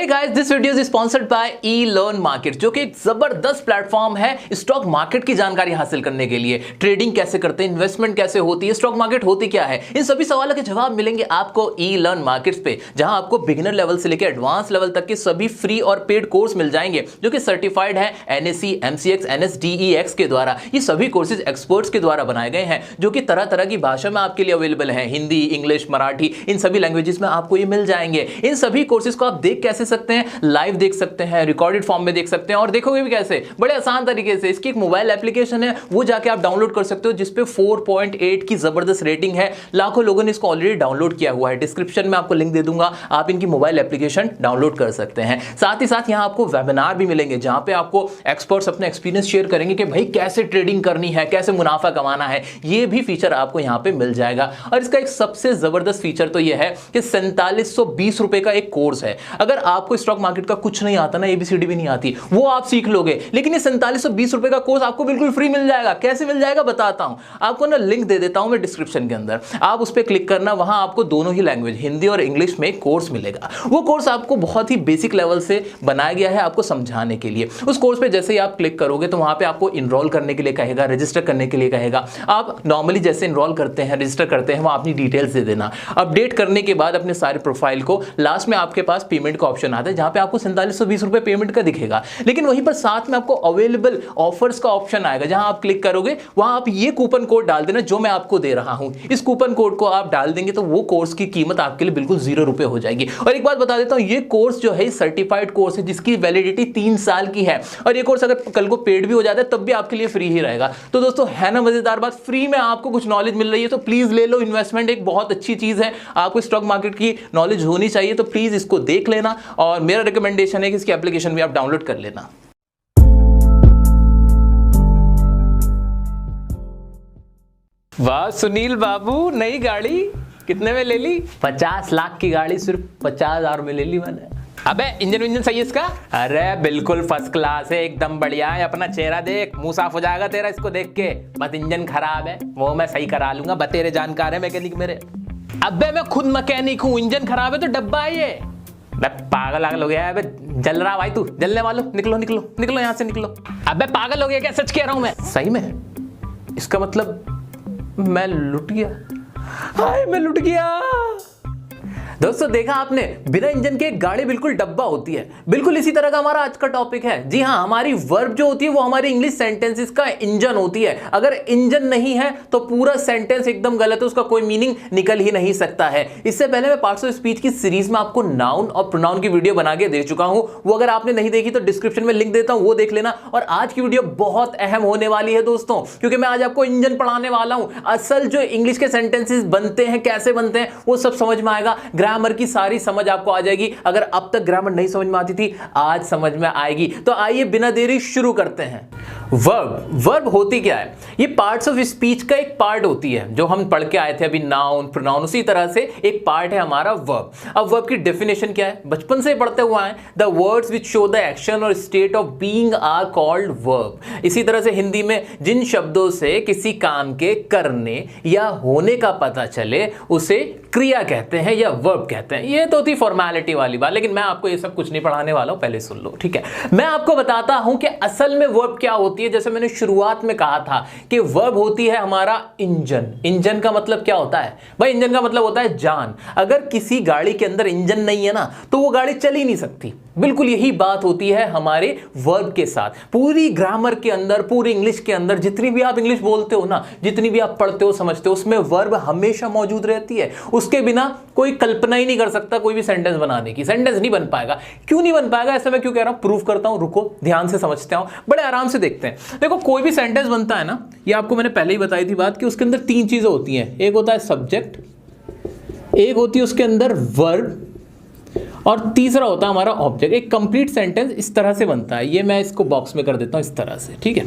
Hey guys, this video is sponsored by e learn market, जो कि एक जबरदस्त प्लेटफॉर्म है स्टॉक मार्केट की जानकारी हासिल करने के लिए। ट्रेडिंग कैसे करते हैं, इन्वेस्टमेंट कैसे होती है, स्टॉक मार्केट होती क्या है, इन सभी सवालों के जवाब मिलेंगे आपको ई-लर्न मार्केट्स पे, जहां आपको बिगिनर लेवल से लेकर एडवांस लेवल तक के सभी फ्री और पेड कोर्स मिल जाएंगे, जो कि सर्टिफाइड है NSE, MCX, NSDEX के द्वारा। ये सभी कोर्सेज एक्सपर्ट्स के द्वारा बनाए गए हैं, जो कि तरह तरह की भाषा में आपके लिए अवेलेबल है। हिंदी, इंग्लिश, मराठी, इन सभी लैंग्वेजेस में आपको ये मिल जाएंगे। इन सभी कोर्सेज को आप देख कैसे सकते हैं, लाइव देख सकते हैं, रिकॉर्डेड फॉर्म में देख सकते हैं, और देखोगे भी कैसे, बड़े आसान तरीके से। इसकी एक मोबाइल एप्लीकेशन है, वो जाके आप डाउनलोड कर सकते हो, जिसपे 4.8 की जबरदस्त रेटिंग है। लाखों लोगों ने इसको ऑलरेडी डाउनलोड किया हुआ है। डिस्क्रिप्शन में आपको लिंक दे दूंगा, आप इनकी मोबाइल एप्लीकेशन डाउनलोड कर सकते हैं। साथ ही साथ यहाँ आपको वेबिनार भी मिलेंगे, जहां पे आपको एक्सपर्ट्स अपने एक्सपीरियंस शेयर करेंगे कि भाई कैसे ट्रेडिंग करनी है, कैसे मुनाफा कमाना है। ये भी फीचर आपको यहाँ पे मिल जाएगा। और इसका एक सबसे जबरदस्त फीचर तो यह है कि 4720 रुपए का एक कोर्स है। अगर आपको स्टॉक मार्केट का कुछ नहीं आता ना, ABCD भी नहीं आती, वो आप सीख लोगे, लेकिन ये 4720 रुपए का कोर्स आपको बिल्कुल फ्री मिल जाएगा। कैसे मिल जाएगा बताता हूं आपको ना, लिंक दे देता हूं मैं डिस्क्रिप्शन के अंदर, आप उस पर क्लिक करना। वहां आपको दोनों ही लैंग्वेज, हिंदी और इंग्लिश में कोर्स मिलेगा। वो कोर्स आपको बहुत ही बेसिक लेवल से बनाया गया है आपको समझाने के लिए। उस कोर्स पे जैसे ही आप क्लिक करोगे तो वहां पे आपको इनरोल करने के लिए कहेगा, रजिस्टर करने के लिए कहेगा। आप नॉर्मली जैसे इनरोल करते हैं, रजिस्टर करते हैं, वहां अपनी डिटेल्स दे देना। अपडेट करने के बाद अपने सारे प्रोफाइल को, लास्ट में आपके पास पेमेंट का ऑप्शन आता है, जहां पे आपको 4720 रुपए पेमेंट का दिखेगा। लेकिन वहीं पर साथ में आपको अवेलेबल ऑफर्स का ऑप्शन आएगा, जहां आप क्लिक करोगे वहां आप ये कूपन कोड डाल देना, जो मैं आपको दे रहा हूं। इस कूपन कोड को आप डाल देंगे तो वो कोर्स की कीमत आपके लिए बिल्कुल 0 रुपए हो जाएगी। और एक बात बता देता हूं, ये कोर्स जो है सर्टिफाइड कोर्स है, जिसकी वैलिडिटी 3 साल की है। और ये कोर्स अगर कल को पेड भी हो जाता है तब भी आपके लिए फ्री ही रहेगा। तो दोस्तों, है ना मजेदार बात, फ्री में आपको कुछ नॉलेज मिल रही है, तो प्लीज ले लो। इन्वेस्टमेंट एक बहुत अच्छी चीज है, आपको स्टॉक मार्केट की नॉलेज होनी चाहिए, तो प्लीज इसको देख लेना। और मेरा रिकमेंडेशन है कि इसकी एप्लीकेशन भी आप डाउनलोड कर लेना। वाह सुनील बाबू, नई गाड़ी कितने में ले ली? 50 लाख की गाड़ी सिर्फ 50,000 में ले ली मैंने। अबे इंजन सही है इसका? अरे बिल्कुल फर्स्ट क्लास है, एकदम बढ़िया है। अपना चेहरा देख, मुंह साफ हो जाएगा तेरा इसको देख के। बस इंजन खराब है, वो मैं सही करा लूंगा, बतेरे जानकार है मैकेनिक मेरे। अबे मैं खुद मैकेनिक हूँ, इंजन खराब है तो डब्बा है ये। पागल हो गया है, अबे जल रहा भाई तू, जलने वालों, निकलो निकलो निकलो यहाँ से निकलो। अबे पागल हो गया क्या? सच कह रहा हूं मैं। सही में? इसका मतलब मैं लुट गया। हाय मैं लुट गया। दोस्तों देखा आपने, बिना इंजन के एक गाड़ी बिल्कुल डब्बा होती है। बिल्कुल इसी तरह का हमारा आज का टॉपिक है। जी हाँ, हमारी वर्ब जो होती है वो हमारी इंग्लिश सेंटेंसेस का इंजन होती है। अगर इंजन नहीं है तो पूरा सेंटेंस एकदम गलत है, उसका कोई मीनिंग निकल ही नहीं सकता है। इससे पहले मैं पार्ट्स ऑफ स्पीच की सीरीज में आपको नाउन और प्रोनाउन की वीडियो बना के दे चुका हूं। वो अगर आपने नहीं देखी तो डिस्क्रिप्शन में लिंक देता हूं, वो देख लेना। और आज की वीडियो बहुत अहम होने वाली है दोस्तों, क्योंकि मैं आज आपको इंजन पढ़ाने वाला हूं। असल जो इंग्लिश के सेंटेंसेस बनते हैं, कैसे बनते हैं, वो सब समझ में आएगा। ग्रामर की सारी समझ आपको आ जाएगी। अगर अब तक ग्रामर नहीं समझ में आती थी, आज समझ में आएगी। तो आइए बिना देरी शुरू करते हैं। वर्ब होती क्या है? ये पार्ट्स ऑफ स्पीच का एक पार्ट होती है, जो हम पढ़ के आए थे अभी, नाउन प्रोनाउन, उसी तरह से एक पार्ट है हमारा वर्ब। अब वर्ब की डेफिनेशन क्या है? बचपन से पढ़ते हुए हैं, the words which show the action or state of being are called verb. इसी तरह से हिंदी में जिन शब्दों से किसी काम के करने या होने का पता चले, उसे क्रिया कहते हैं या वर्ब कहते हैं। ये तो थी फॉर्मेलिटी वाली बात, लेकिन मैं आपको ये सब कुछ नहीं पढ़ाने वाला हूं, पहले सुन लो, ठीक है? मैं आपको बताता हूं कि असल में वर्ब क्या होती है। जैसे मैंने शुरुआत में कहा था कि वर्ब होती है हमारा इंजन। इंजन का मतलब क्या होता है भाई? इंजन का मतलब होता है जान। अगर किसी गाड़ी के अंदर इंजन नहीं है ना, तो वो गाड़ी चल ही नहीं सकती। बिल्कुल यही बात होती है हमारे वर्ब के साथ। पूरी ग्रामर के अंदर, पूरी इंग्लिश के अंदर, जितनी भी आप इंग्लिश बोलते हो ना, जितनी भी आप पढ़ते हो समझते हो, उसमें वर्ब हमेशा मौजूद रहती है। उसके बिना कोई कल्पना ही नहीं कर सकता कोई भी सेंटेंस बनाने की। सेंटेंस नहीं बन पाएगा। क्यों नहीं बन पाएगा, ऐसा मैं क्यों कह रहा हूं, प्रूफ करता हूं। रुको, ध्यान से समझते हो, बड़े आराम से देखते हैं। देखो, कोई भी सेंटेंस बनता है ना, ये आपको मैंने पहले ही बताई थी बात, कि उसके अंदर 3 चीजें होती हैं। एक होता है सब्जेक्ट, एक होती है उसके अंदर वर्ब, और तीसरा होता है हमारा ऑब्जेक्ट। एक कंप्लीट सेंटेंस इस तरह से बनता है। ये मैं इसको बॉक्स में कर देता हूं इस तरह से, ठीक है?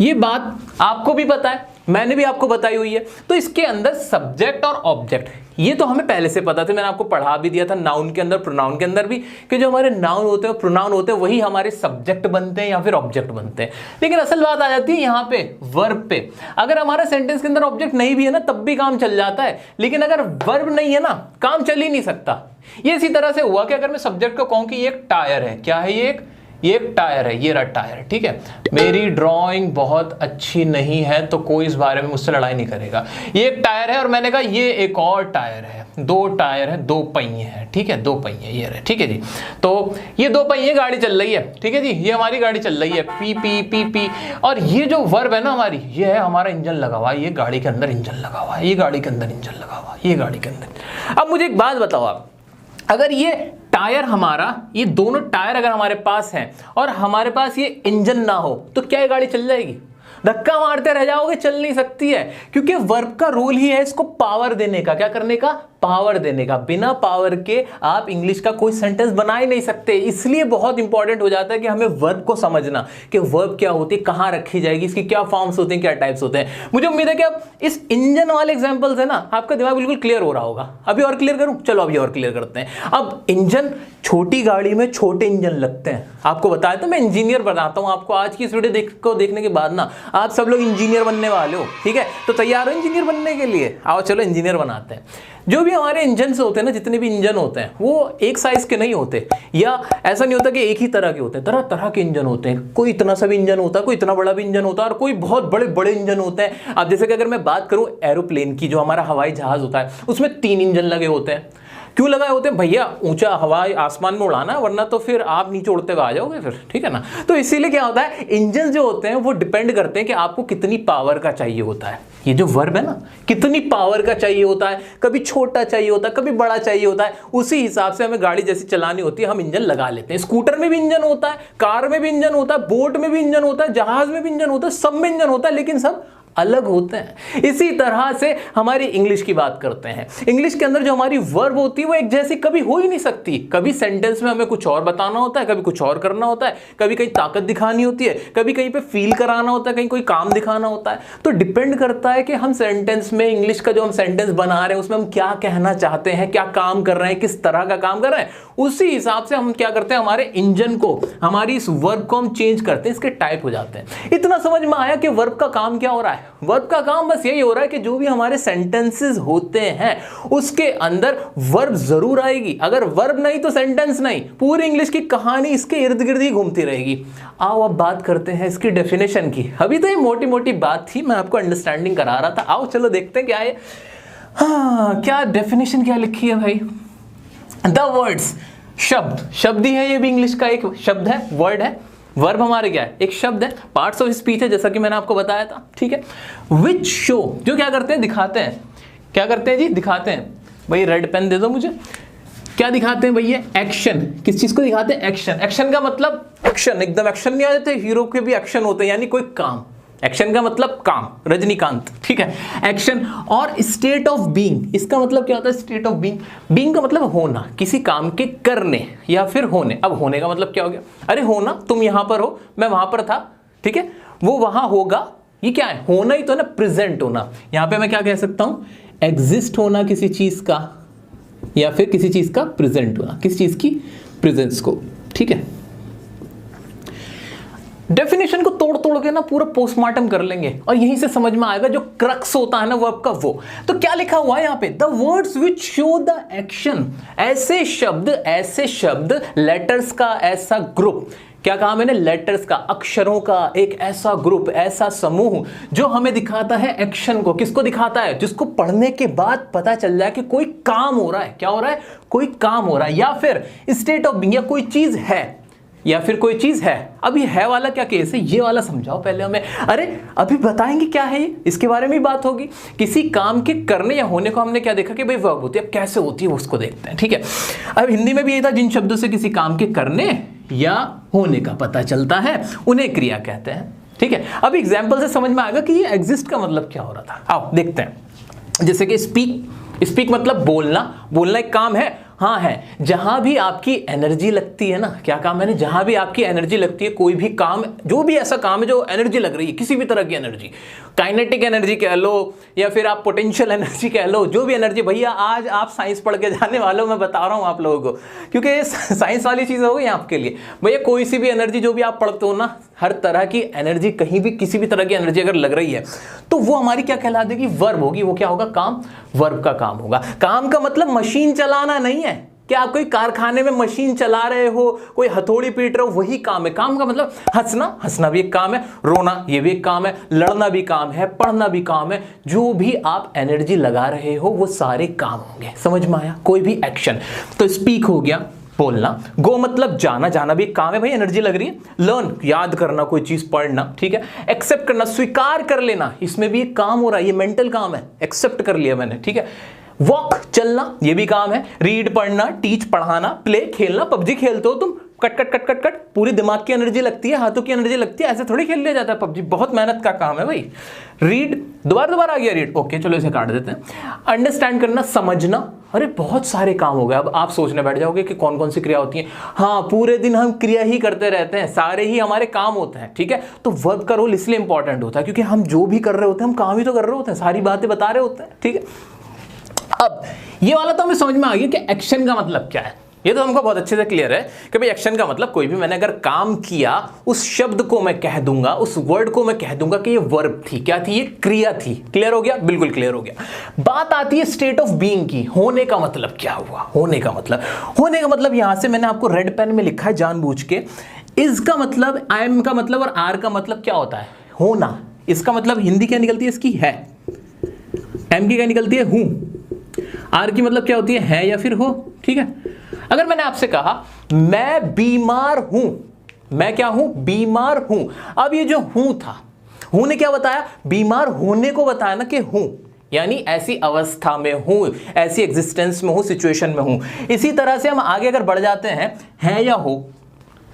ये बात आपको भी पता है, मैंने भी आपको बताई हुई है। तो इसके अंदर सब्जेक्ट और ऑब्जेक्ट, ये तो हमें पहले से पता था, मैंने आपको पढ़ा भी दिया था नाउन के अंदर, प्रोनाउन के अंदर भी, कि जो हमारे नाउन होते हैं प्रोनाउन होते हैं वही हमारे सब्जेक्ट बनते हैं या फिर ऑब्जेक्ट बनते हैं। लेकिन असल बात आ जाती है यहाँ पे वर्ब पे। अगर हमारा सेंटेंस के अंदर ऑब्जेक्ट नहीं भी है ना तब भी काम चल जाता है, लेकिन अगर वर्ब नहीं है ना काम चल ही नहीं सकता। ये इसी तरह से हुआ कि अगर मैं सब्जेक्ट को कहूं कि ये एक टायर है, क्या है ये एक टायर है, ये रहा टायर, ठीक है। मेरी ड्राइंग बहुत अच्छी नहीं है तो कोई इस बारे में मुझसे लड़ाई नहीं करेगा। ये एक टायर है और मैंने कहा ये एक और टायर है, दो टायर है, दो पहिए हैं, ठीक है, दो पहिए ये रहे, ठीक है जी। तो ये दो पहिए गाड़ी चल रही है, ठीक है जी, ये हमारी गाड़ी चल रही है, पी पी पी पी। और ये जो वर्ब है ना हमारी, ये है हमारा इंजन लगा हुआ है, ये गाड़ी के अंदर इंजन लगा हुआ है, ये गाड़ी के अंदर इंजन लगा हुआ है, ये गाड़ी के अंदर। अब मुझे एक बात बताओ आप, अगर ये टायर हमारा, ये दोनों टायर अगर हमारे पास हैं और हमारे पास ये इंजन ना हो तो क्या ये गाड़ी चल जाएगी? धक्का मारते रह जाओगे, चल नहीं सकती है, क्योंकि वर्ब का रोल ही है इसको पावर देने का। क्या करने का? पावर देने का। बिना पावर के आप इंग्लिश का कोई सेंटेंस बना ही नहीं सकते। इसलिए बहुत इंपॉर्टेंट हो जाता है कि हमें वर्ब को समझना कि वर्ब क्या होती है, कहां रखी जाएगी, इसकी क्या फॉर्म्स होते हैं, क्या टाइप्स होते हैं। मुझे उम्मीद है कि अब इस इंजन वाले एग्जांपल से ना आपका दिमाग बिल्कुल क्लियर हो रहा होगा। अभी और क्लियर करूं? चलो अभी और क्लियर करते हैं। अब इंजन, छोटी गाड़ी में छोटे इंजन लगते हैं। आपको बताया तो मैं इंजीनियर बनाता हूं आपको। आज की इस वीडियो को देखने के बाद ना आप सब लोग इंजीनियर बनने वाले हो, ठीक है? तो तैयार हो इंजीनियर बनने के लिए? आओ चलो इंजीनियर बनाते हैं। जो भी हमारे इंजन होते हैं ना, जितने भी इंजन होते हैं वो एक साइज के नहीं होते, या ऐसा नहीं होता कि एक ही तरह के होते हैं। तरह तरह के इंजन होते हैं। कोई इतना सा भी इंजन होता है, कोई इतना बड़ा भी इंजन होता है, और कोई बहुत बड़े बड़े इंजन होते हैं। अब जैसे कि अगर मैं बात करूं एरोप्लेन की, जो हमारा हवाई जहाज होता है, उसमें 3 इंजन लगे होते हैं। क्यों लगाए होते हैं भैया? ऊंचा हवाई आसमान में उड़ाना, वरना तो फिर आप नीचे उड़ते हुए आ जाओगे फिर, ठीक है ना? तो इसीलिए क्या होता है, इंजन जो होते हैं वो डिपेंड करते हैं कि आपको कितनी पावर का चाहिए होता है। ये जो वर्ब है ना, कितनी पावर का चाहिए होता है, कभी छोटा चाहिए होता है, कभी बड़ा चाहिए होता है। उसी हिसाब से हमें गाड़ी जैसी चलानी होती है, हम इंजन लगा लेते हैं। स्कूटर में भी इंजन होता है, कार में भी इंजन होता है, बोट में भी इंजन होता है, जहाज में भी इंजन होता है, सब में इंजन होता है, लेकिन सब अलग होते हैं। इसी तरह से हमारी इंग्लिश की बात करते हैं। इंग्लिश के अंदर जो हमारी वर्ब होती है वो एक जैसी कभी हो ही नहीं सकती। कभी सेंटेंस में हमें कुछ और बताना होता है, कभी कुछ और करना होता है, कभी कहीं ताकत दिखानी होती है, कभी कहीं पे फील कराना होता है, कहीं कोई काम दिखाना होता है। तो डिपेंड करता है कि हम सेंटेंस में, इंग्लिश का जो हम सेंटेंस बना रहे हैं उसमें हम क्या कहना चाहते हैं, क्या काम कर रहे हैं, किस तरह का काम कर रहे हैं। उसी हिसाब से हम क्या करते हैं, हमारे इंजन को, हमारी इस वर्ब को हम चेंज करते हैं, इसके टाइप हो जाते हैं। इतना समझ में आया कि वर्ब का काम क्या हो रहा है? वर्ब का काम बस यही हो रहा है कि जो भी हमारे सेंटेंसेस होते हैं उसके अंदर वर्ब जरूर आएगी। अगर वर्ब नहीं तो सेंटेंस नहीं। पूरी इंग्लिश की कहानी इसके इर्द गिर्द ही घूमती रहेगी। आओ अब बात करते हैं इसकी डेफिनेशन की। अभी तो ये मोटी मोटी बात थी, मैं आपको अंडरस्टैंडिंग करा रहा था। आओ चलो देखते हैं क्या है। हाँ, क्या डेफिनेशन क्या लिखी है भाई? द वर्ड्स, शब्द ही है, ये भी इंग्लिश का एक शब्द है, वर्ड है। वर्ब हमारे क्या है? एक शब्द है, पार्ट्स ऑफ स्पीच है, जैसा कि मैंने आपको बताया था, ठीक है। विच शो, जो क्या करते हैं, दिखाते हैं। क्या करते हैं जी? दिखाते हैं। भाई रेड पेन दे दो मुझे। क्या दिखाते हैं भैया? एक्शन। किस चीज को दिखाते हैं? एक्शन। एक्शन का मतलब एक्शन, एकदम एक्शन नहीं आ जाते, हीरो के भी एक्शन होते हैं, यानी कोई काम। एक्शन का मतलब काम, रजनीकांत, ठीक है। Action. Or state of being, इसका मतलब क्या होता है? State of being. बीइंग का मतलब होना, किसी काम के करने या फिर होने। अब होने का मतलब क्या हो गया? अरे होना, तुम यहां पर हो, मैं वहां पर था, ठीक है, वो वहां होगा। ये क्या है? होना ही तो है ना, प्रेजेंट होना। यहां पे मैं क्या कह सकता हूं? एग्जिस्ट होना किसी चीज का, या फिर किसी चीज का प्रेजेंट होना, किसी चीज की प्रेजेंस को, ठीक है। डेफिनेशन को तोड़ तोड़ के ना पूरा पोस्टमार्टम कर लेंगे और यहीं से समझ में आएगा जो क्रक्स होता है ना वर्ब का वो। तो क्या लिखा हुआ है यहाँ पे? The words which show the action. ऐसे शब्द, लेटर्स का ऐसा ग्रुप। क्या कहा मैंने? लेटर्स का, अक्षरों का एक ऐसा ग्रुप, ऐसा समूह जो हमें दिखाता है एक्शन को। किसको दिखाता है? जिसको पढ़ने के बाद पता चल जाए कि कोई काम हो रहा है। क्या हो रहा है? कोई काम हो रहा है, या फिर स्टेट ऑफ बीइंग, या कोई चीज है, या फिर कोई चीज है। अब ये है वाला क्या केस है? ये वाला समझाओ पहले हमें। अरे अभी बताएंगे क्या है ये, इसके बारे में बात होगी। किसी काम के करने या होने को हमने क्या देखा कि भाई वर्ब होती है। अब कैसे होती है उसको देखते हैं, ठीक है। अब हिंदी में भी ये था, जिन शब्दों से किसी काम के करने या होने का पता चलता है उन्हें क्रिया कहते हैं, ठीक है। अब एग्जाम्पल से समझ में आएगा कि ये एग्जिस्ट का मतलब क्या हो रहा था। आओ देखते हैं। जैसे कि स्पीक मतलब बोलना एक काम है। हाँ है, जहां भी आपकी एनर्जी लगती है ना, क्या काम है? जहां भी आपकी एनर्जी लगती है, कोई भी काम, जो भी ऐसा काम है जो एनर्जी लग रही है, किसी भी तरह की एनर्जी, काइनेटिक एनर्जी कह लो या फिर आप पोटेंशियल एनर्जी कह लो, जो भी एनर्जी, भैया आज आप साइंस पढ़ के जाने वाले हो, मैं बता रहा हूं आप लोगों को, क्योंकि ये साइंस वाली चीज हो गई आपके लिए। भैया कोई सी भी एनर्जी जो भी आप पढ़ते हो ना, हर तरह की एनर्जी, कहीं भी किसी भी तरह की एनर्जी अगर लग रही है तो वो हमारी क्या कहला देगी, वर्ब होगी। वो क्या होगा, काम, वर्ब का काम होगा। काम का मतलब मशीन चलाना नहीं है कि आप कोई कारखाने में मशीन चला रहे हो, कोई हथौड़ी पीट रहे हो, वही काम है। काम का मतलब हंसना, हंसना भी एक काम है, रोना ये भी एक काम है, लड़ना भी काम है, पढ़ना भी काम है। जो भी आप एनर्जी लगा रहे हो वो सारे काम होंगे। समझ में आया? कोई भी एक्शन। तो स्पीक हो गया, बोलना। गो मतलब जाना, जाना भी एक काम है भाई, एनर्जी लग रही है। लर्न, याद करना, कोई चीज पढ़ना, ठीक है। एक्सेप्ट करना, स्वीकार कर लेना, इसमें भी एक काम हो रहा है, ये मेंटल काम है, एक्सेप्ट कर लिया मैंने, ठीक है। वॉक, चलना, ये भी काम है। रीड, पढ़ना। टीच, पढ़ाना। प्ले, खेलना। पबजी खेलते हो तुम, cut cut cut cut cut, पूरी दिमाग की एनर्जी लगती है, हाथों की एनर्जी लगती है, ऐसे थोड़ी खेल लिया जाता है पबजी, बहुत मेहनत का काम है भाई। रीड, दोबारा आ गया रीड, ओके चलो इसे काट देते हैं। अंडरस्टैंड करना, समझना, अरे बहुत सारे काम हो गए। अब आप सोचने बैठ जाओगे कि कौन कौन सी क्रिया होती है। हाँ, पूरे दिन हम क्रिया ही करते रहते हैं, सारे ही हमारे काम होते हैं, ठीक है। तो वर्ब का रोल इसलिए इंपॉर्टेंट होता है क्योंकि हम जो भी कर रहे होते हैं, हम काम ही तो कर रहे होते हैं, सारी बातें बता रहे होते हैं, ठीक है। अब ये वाला तो हमें समझ में आ गया कि एक्शन का मतलब क्या है। ये तो हमको बहुत अच्छे से क्लियर है कि भाई एक्शन का मतलब कोई भी मैंने अगर काम किया, उस शब्द को मैं कह दूंगा, उस वर्ड को मैं कह दूंगा कि ये वर्ब थी, क्या थी, ये क्रिया थी। क्लियर हो गया? बिल्कुल क्लियर हो गया। बात आती है स्टेट ऑफ बीइंग की। होने का मतलब क्या हुआ? होने का मतलब यहां से मैंने आपको रेड पेन में लिखा है जानबूझ के। इज का मतलब, आई एम का मतलब और आर का मतलब क्या होता है? होना। इसका मतलब हिंदी क्या निकलती है इसकी? है। एम की क्या निकलती है? हूं। आर की मतलब क्या होती है या फिर हो, ठीक है। अगर मैंने आपसे कहा मैं बीमार हूं, मैं क्या हूं? बीमार हूं। अब ये जो हूं था, हूं ने क्या बताया? बीमार होने को बताया ना कि हूं, यानी ऐसी अवस्था में हूं, ऐसी एग्जिस्टेंस में हूं, सिचुएशन में हूं। इसी तरह से हम आगे अगर बढ़ जाते हैं, है या हो,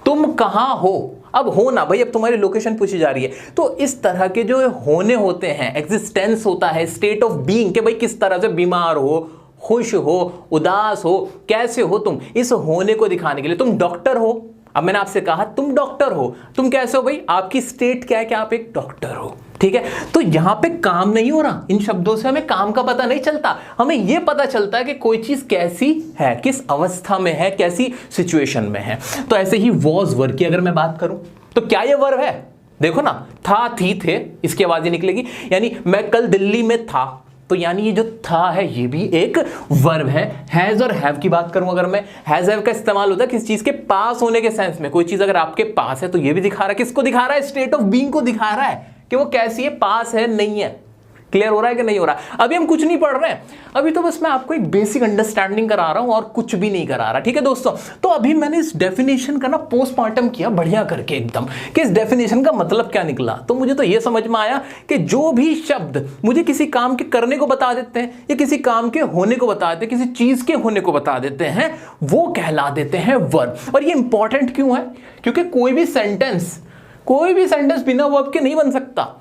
तुम कहां हो। अब होना भाई, अब तुम्हारी लोकेशन पूछी जा रही है, तो इस तरह के जो होने होते हैं, एग्जिस्टेंस होता है, स्टेट ऑफ बीइंग के भाई किस तरह से बीमार हो, खुश हो, उदास हो, कैसे हो तुम, इस होने को दिखाने के लिए। तुम डॉक्टर हो, अब मैंने आपसे कहा तुम डॉक्टर हो, तुम कैसे हो भाई, आपकी स्टेट क्या है कि आप एक डॉक्टर हो, ठीक है। तो यहां पे काम नहीं हो रहा, इन शब्दों से हमें काम का पता नहीं चलता, हमें यह पता चलता है कि कोई चीज कैसी है, किस अवस्था में है, कैसी सिचुएशन में है। तो ऐसे ही वॉज वर्ब की अगर मैं बात करूं तो क्या यह वर्ब है? देखो ना, था, थी, थे, इसकी आवाज ही निकलेगी। यानी मैं कल दिल्ली में था, तो यानी ये जो था है ये भी एक वर्ब है। हैज और हैव की बात करूं अगर मैं, हैज हैव का इस्तेमाल होता है किसी चीज के पास होने के सेंस में। कोई चीज अगर आपके पास है तो ये भी दिखा रहा है, किसको दिखा रहा है? स्टेट ऑफ बीइंग को दिखा रहा है कि वो कैसी है, पास है, नहीं है। क्लियर हो रहा है कि नहीं हो रहा? अभी हम कुछ नहीं पढ़ रहे हैं, अभी तो बस मैं आपको एक बेसिक अंडरस्टैंडिंग करा रहा हूं और कुछ भी नहीं करा रहा, ठीक है दोस्तों। तो अभी मैंने इस डेफिनेशन का ना पोस्टमार्टम किया बढ़िया करके एकदम, कि इस डेफिनेशन का मतलब क्या निकला। तो मुझे तो यह समझ में आया कि जो भी शब्द मुझे किसी काम के करने को बता देते हैं या किसी काम के होने को बता देते हैं, किसी चीज के होने को बता देते हैं, वो कहला देते हैं वर्ब। और ये इंपॉर्टेंट क्यों है? क्योंकि कोई भी सेंटेंस बिना वर्ब के नहीं बन सकता।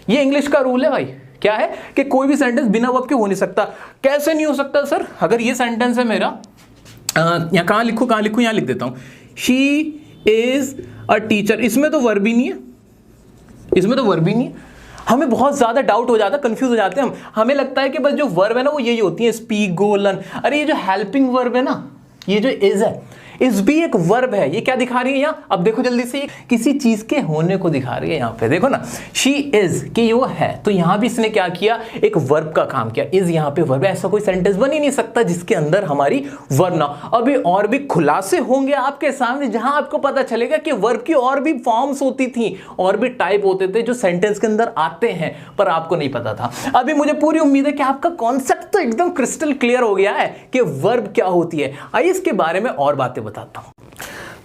ये इंग्लिश का रूल है भाई। क्या है कि कोई भी सेंटेंस बिना वर्ब के हो नहीं सकता। कैसे नहीं हो सकता सर? अगर ये सेंटेंस है मेरा, यहां कहां लिखूं, यहां लिख देता हूं, शी इज अ टीचर, इसमें तो वर्ब ही नहीं है, हमें बहुत ज्यादा डाउट हो जाता है, कंफ्यूज हो जाते हैं हम। हमें लगता है कि बस जो वर्ब है ना वो यही होती है, स्पीक, गो, लर्न। अरे ये जो हेल्पिंग वर्ब है ना, ये जो इज है, इस भी एक वर्ब है। ये क्या दिखा रही है यहां? अब देखो जल्दी से, किसी चीज के होने को दिखा रही है। यहां पे देखो ना, शी इज कि वो है, तो यहां भी इसने क्या किया? एक वर्ब का काम किया। इज यहां पे वर्ब है, ऐसा कोई सेंटेंस बन ही नहीं सकता जिसके अंदर हमारी वर्ब ना। अभी और भी खुलासे होंगे आपके सामने जहां आपको पता चलेगा कि वर्ब की और भी फॉर्म्स होती थी, और भी टाइप होते थे जो सेंटेंस के अंदर आते हैं, पर आपको नहीं पता था। अभी मुझे पूरी उम्मीद है कि आपका कॉन्सेप्ट तो एकदम क्रिस्टल क्लियर हो गया है कि वर्ब क्या होती है। आइए इसके बारे में और बातें बताता हूं।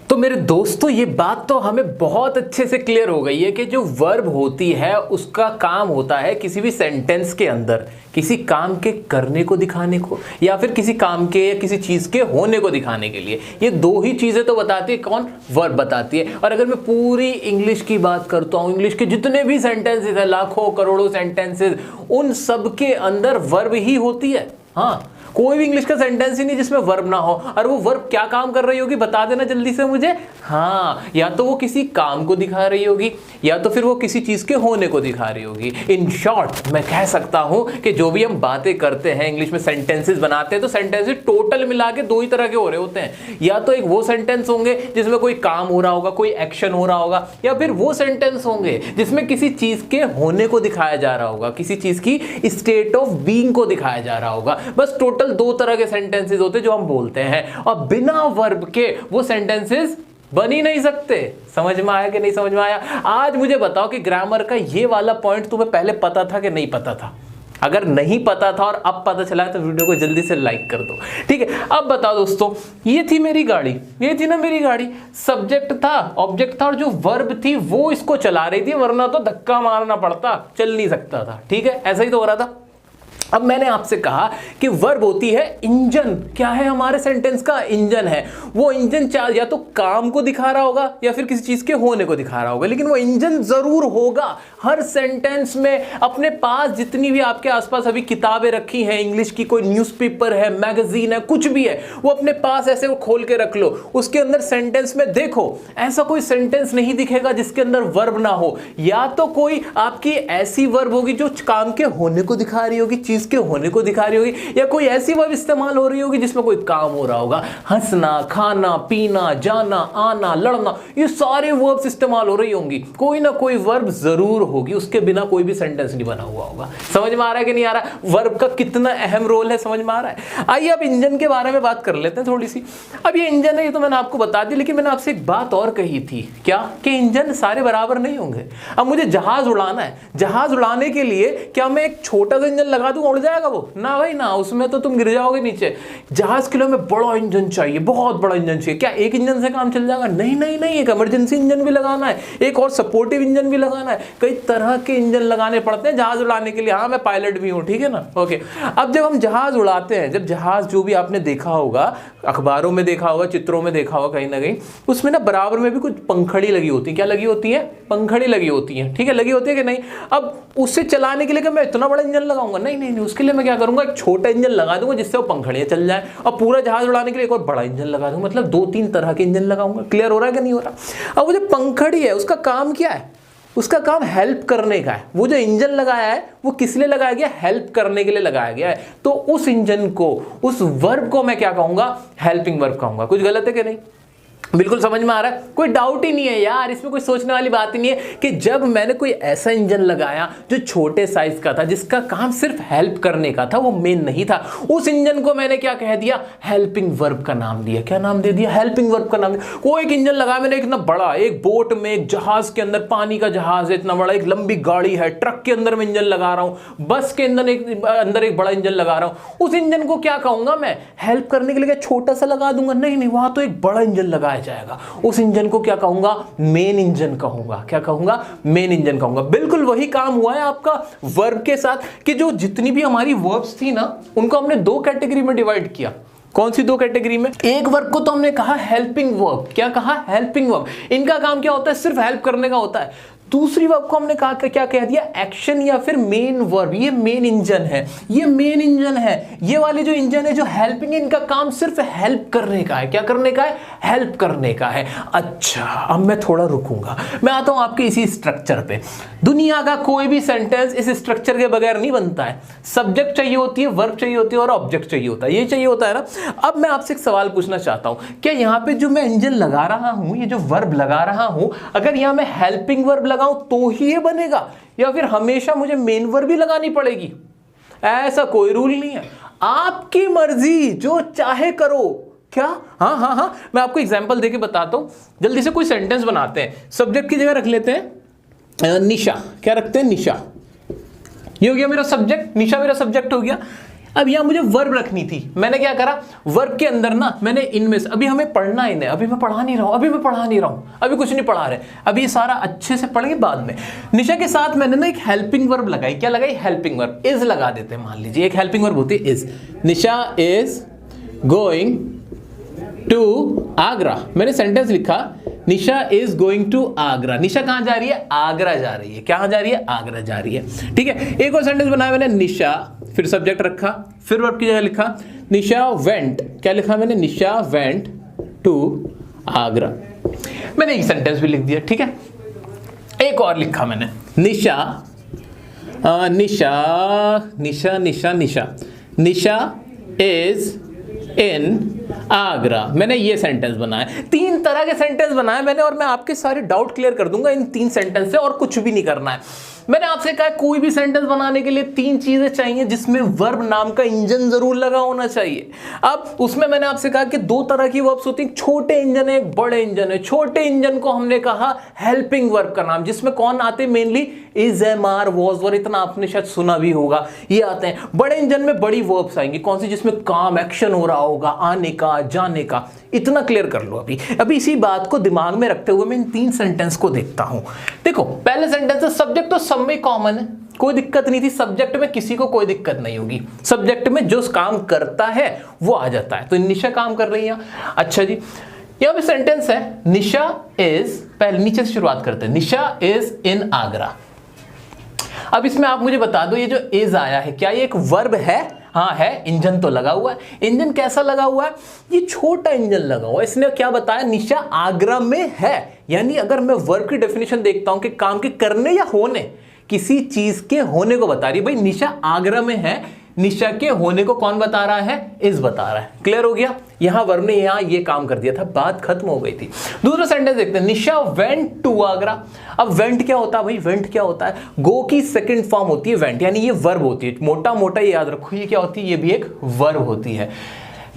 तो मेरे दोस्तों, ये बात तो हमें बहुत अच्छे से क्लियर हो गई है कि जो वर्ब होती है उसका काम होता है किसी भी सेंटेंस के अंदर किसी काम के करने को दिखाने को, या फिर किसी काम के या किसी चीज के होने को दिखाने के लिए। ये दो ही चीजें तो बताती है, कौन? वर्ब बताती है। और अगर मैं पूरी इंग्लिश की बात करता हूं, इंग्लिश के जितने भी सेंटेंसेस है, लाखों करोड़ों सेंटेंसेस, उन सब के अंदर वर्ब ही होती है। हाँ, कोई भी इंग्लिश का सेंटेंस ही नहीं जिसमें वर्ब ना हो। और वो वर्ब क्या काम कर रही होगी बता देना जल्दी से मुझे। हाँ, या तो वो किसी काम को दिखा रही होगी या तो फिर वो किसी चीज के होने को दिखा रही होगी। इन शॉर्ट मैं कह सकता हूं कि जो भी हम बातें करते हैं इंग्लिश में, सेंटेंसेस बनाते हैं, तो सेंटेंसेस टोटल मिला के दो ही तरह के हो रहे होते हैं। या तो एक वो सेंटेंस होंगे जिसमें कोई काम हो रहा होगा, कोई एक्शन हो रहा होगा, या फिर वो सेंटेंस होंगे जिसमें किसी चीज के होने को दिखाया जा रहा होगा, किसी चीज की स्टेट ऑफ बीइंग को दिखाया जा रहा होगा। बस टोटल दो तरह के सेंटेंसेस होते हैं जो हम बोलते हैं, और बिना वर्ब के वो सेंटेंसेस बन ही नहीं सकते। समझ में आया कि नहीं समझ में आया? आज मुझे बताओ कि ग्रामर का ये वाला पॉइंट तुम्हें पहले पता था कि नहीं पता था? अगर नहीं पता था और अब पता चला है तो वीडियो को जल्दी से लाइक कर दो, ठीक है। अब बताओ दोस्तों, ये थी मेरी गाड़ी, ये थी ना मेरी गाड़ी, सब्जेक्ट था, ऑब्जेक्ट था, और जो वर्ब थी वो इसको चला रही थी, वरना तो धक्का मारना पड़ता, चल नहीं सकता था, ठीक है। ऐसा ही तो हो रहा था। अब मैंने आपसे कहा कि वर्ब होती है इंजन। क्या है हमारे सेंटेंस का? इंजन है। वो इंजन या तो काम को दिखा रहा होगा या फिर किसी चीज के होने को दिखा रहा होगा, लेकिन वो इंजन जरूर होगा हर सेंटेंस में। अपने पास जितनी भी आपके आसपास अभी किताबें रखी हैं इंग्लिश की, कोई न्यूज़पेपर है, मैगजीन है, कुछ भी है, वो अपने पास ऐसे वो खोल के रख लो। उसके अंदर सेंटेंस में देखो, ऐसा कोई सेंटेंस नहीं दिखेगा जिसके अंदर वर्ब ना हो। या तो कोई आपकी ऐसी वर्ब होगी जो काम के होने को दिखा रही होगी, के होने को दिखा रही होगी, या कोई ऐसी वर्ब इस्तेमाल हो रही होगी जिसमें कोई काम हो रहा होगा। हंसना, खाना, पीना, जाना, आना, लड़ना, ये सारे वर्ब्स इस्तेमाल हो रही होंगी। कोई ना कोई वर्ब जरूर होगी, उसके बिना कोई भी सेंटेंस नहीं बना हुआ होगा। समझ में आ रहा है कि नहीं आ रहा? वर्ब का कितना अहम रोल है, समझ में आ रहा है? आइए अब इंजन के बारे में बात कर लेते हैं थोड़ी सी। अब ये इंजन है, ये तो मैंने आपको बता दी, लेकिन मैंने आपसे एक बात और कही थी। क्या? कि इंजन सारे बराबर नहीं होंगे। अब मुझे जहाज उड़ाना है, जहाज उड़ाने के लिए क्या मैं एक छोटा सा इंजन लगा दूं, उड़ जाएगा वो? ना भाई ना, उसमें तो तुम गिर जाओगे नीचे। जहाज के लिए हमें बड़ा इंजन चाहिए, बहुत बड़ा इंजन चाहिए। क्या एक इंजन से काम चल जाएगा? नहीं नहीं नहीं, एक इमरजेंसी इंजन भी लगाना है, एक और सपोर्टिव इंजन भी लगाना है, कई तरह के इंजन लगाने पड़ते हैं जहाज उड़ाने के लिए। हाँ, मैं पायलट भी हूं, ठीक है ना, ओके। अब जब हम जहाज उड़ाते हैं, जब जहाज, जो भी आपने देखा होगा, अखबारों में देखा होगा, चित्रों में देखा होगा कहीं ना कहीं, उसमें ना बराबर में भी कुछ पंखड़ी लगी होती है। क्या लगी होती है? पंखड़ी लगी होती है, ठीक है, लगी होती है कि नहीं? अब उससे चलाने के लिए क्या मैं इतना बड़ा इंजन लगाऊंगा? नहीं नहीं नहीं, उसके लिए मैं क्या करूंगा, एक छोटा इंजन लगा दूंगा जिससे वो पंखड़ियां चल जाए, और पूरा जहाज उड़ाने के लिए एक और बड़ा इंजन लगा दूंगा। मतलब दो तीन तरह के इंजन लगाऊंगा। क्लियर हो रहा है कि नहीं हो रहा? अब वो जो पंखड़ी है उसका काम क्या है? उसका काम हेल्प करने का है। वो जो इंजन लगाया है वो किस लिए लगाया गया? हेल्प करने के लिए लगाया गया है। तो उस इंजन को, उस वर्ब को मैं क्या कहूंगा? हेल्पिंग वर्ब कहूंगा। कुछ गलत है कि नहीं? बिल्कुल समझ में आ रहा है? कोई डाउट ही नहीं है यार, इसमें कोई सोचने वाली बात ही नहीं है कि जब मैंने कोई ऐसा इंजन लगाया जो छोटे साइज का था, जिसका काम सिर्फ हेल्प करने का था, वो मेन नहीं था, उस इंजन को मैंने क्या कह दिया? हेल्पिंग वर्ब का नाम दिया। क्या नाम दे दिया? हेल्पिंग वर्ब का नाम दिया। कोई एक इंजन लगाया मैंने, इतना बड़ा, एक बोट में, एक जहाज के अंदर, पानी का जहाज है इतना बड़ा, एक लंबी गाड़ी है, ट्रक के अंदर में इंजन लगा रहा हूं, बस के अंदर एक बड़ा इंजन लगा रहा हूं। उस इंजन को क्या कहूंगा मैं? हेल्प करने के लिए क्या छोटा सा लगा दूंगा? नहीं नहीं, वहां तो एक बड़ा इंजन लगाया जाएगा। उस इंजन को क्या कहूंगा? मेन इंजन कहूंगा। क्या कहूंगा? मेन इंजन कहूंगा। बिल्कुल वही काम हुआ है आपका वर्ब के साथ, कि जो जितनी भी हमारी वर्ब्स थी ना, उनको हमने दो कैटेगरी में डिवाइड किया। कौन सी दो कैटेगरी में? एक वर्ब को तो हमने कहा हेल्पिंग वर्ब। क्या कहा? Helping verb. इनका काम क्या होता है? सिर्फ हेल्प करने का होता है। दूसरी वर्ब को हमने कहा क्या कह दिया? एक्शन या फिर मेन वर्ब। ये मेन इंजन है, ये मेन इंजन है। ये वाले जो इंजन है, जो हेल्पिंग, इनका काम सिर्फ हेल्प करने का है। क्या करने का है? हेल्प करने का है। अच्छा, अब मैं थोड़ा रुकूंगा, मैं आता हूं आपके इसी स्ट्रक्चर पे। दुनिया का कोई भी सेंटेंस इस स्ट्रक्चर के बगैर नहीं बनता है। सब्जेक्ट चाहिए होती है, वर्ब चाहिए होती है, और ऑब्जेक्ट चाहिए होता है। ये चाहिए होता है ना। अब मैं आपसे एक सवाल पूछना चाहता हूं, क्या यहां पे जो मैं इंजन लगा रहा हूं, ये जो वर्ब लगा रहा हूं, अगर यहां मैं हेल्पिंग वर्ब लगाऊं तो ही ये बनेगा, या फिर हमेशा मुझे मेन वर्ब भी लगानी पड़ेगी? ऐसा कोई रूल नहीं है, आपकी मर्जी, जो चाहे करो। क्या? हाँ हाँ हाँ, मैं आपको एग्जांपल देके बताता हूं। जल्दी से कोई सेंटेंस बनाते हैं। सब्जेक्ट की जगह रख लेते हैं निशा। क्या रखते हैं? निशा। ये हो गया मेरा सब्जेक्ट, निशा मेरा सब्जेक्ट हो गया। अब यहां मुझे वर्ब रखनी थी। मैंने क्या करा? वर्ब के अंदर ना मैंने इनमें से, अभी हमें पढ़ना ही नहीं, अभी मैं पढ़ा नहीं रहा हूं, अभी कुछ नहीं पढ़ा रहे, अभी सारा अच्छे से पढ़ेंगे बाद में। निशा के साथ मैंने ना एक हेल्पिंग वर्ब लगाई। क्या लगाई? Helping verb. इज लगा देते हैं। मान लीजिए एक हेल्पिंग वर्ब होती है is. Nisha is going to Agra. मैंने सेंटेंस लिखा, Nisha is going to Agra. Nisha कहां जा रही है? आगरा जा रही है। कहां जा रही है? आगरा जा रही है। ठीक है। एक और सेंटेंस बनाया मैंने, निशा, फिर सब्जेक्ट रखा, फिर वर्ब की जगह लिखा, निशा वेंट, क्या लिखा मैंने, निशा वेंट टू आगरा। मैंने एक सेंटेंस भी लिख दिया, ठीक है। एक और लिखा मैंने, निशा इज इन आगरा। मैंने ये सेंटेंस बनाया, 3 तरह के सेंटेंस बनाए मैंने, और मैं आपके सारे डाउट क्लियर कर दूंगा इन 3 सेंटेंस से, और कुछ भी नहीं करना है। मैंने आपसे कहा कोई भी सेंटेंस बनाने के लिए 3 चीजें चाहिए, जिसमें वर्ब नाम का इंजन जरूर लगा होना चाहिए। अब उसमें मैंने आपसे कहा कि 2 तरह की वर्ब्स होती हैं, छोटे इंजन है, एक बड़े इंजन है। छोटे इंजन को हमने कहा हेल्पिंग वर्ब का नाम, जिसमें कौन आते हैं, mainly is, am, are, was, were, इतना आपने शायद सुना भी होगा, ये आते हैं। बड़े इंजन में बड़ी वर्ब्स आएंगी, कौन सी, जिसमें काम, एक्शन हो रहा होगा, आने का, जाने का। इतना क्लियर कर लो। अभी इसी बात को दिमाग में रखते हुए मैं इन 3 सेंटेंस को देखता हूं। देखो, पहले सेंटेंस है सब्जेक्ट तो सब में कॉमन है, कोई दिक्कत नहीं थी। सब्जेक्ट में किसी को कोई दिक्कत नहीं होगी, सब्जेक्ट में जो काम करता है वो आ जाता है। तो निशा काम कर रही है। अच्छा जी, यहां पे सेंटेंस है निशा इज, पहले नीचे से शुरुआत करते हैं, निशा इज इन आगरा। अब इसमें आप मुझे बता दो, ये जो इज आया है, क्या ये एक वर्ब है? हाँ है। इंजन तो लगा हुआ है। इंजन कैसा लगा हुआ है? ये छोटा इंजन लगा हुआ है। इसने क्या बताया, निशा आगरा में है। यानी अगर मैं वर्ब की डेफिनेशन देखता हूं कि काम के करने या होने, किसी चीज के होने को बता रही है। भाई निशा आगरा में है, निशा के होने को कौन बता रहा है? इज बता रहा है। क्लियर हो गया? यहां वर्ब ने यहां ये काम कर दिया था, बात खत्म हो गई थी। दूसरा सेंटेंस देखते हैं, निशा वेंट टू आगरा। अब वेंट क्या होता है भाई? वेंट क्या होता है? गो की सेकंड फॉर्म होती है वेंट, यानी ये वर्ब होती है। मोटा मोटा ये याद रखो, ये क्या होती है? ये भी एक वर्ब होती है।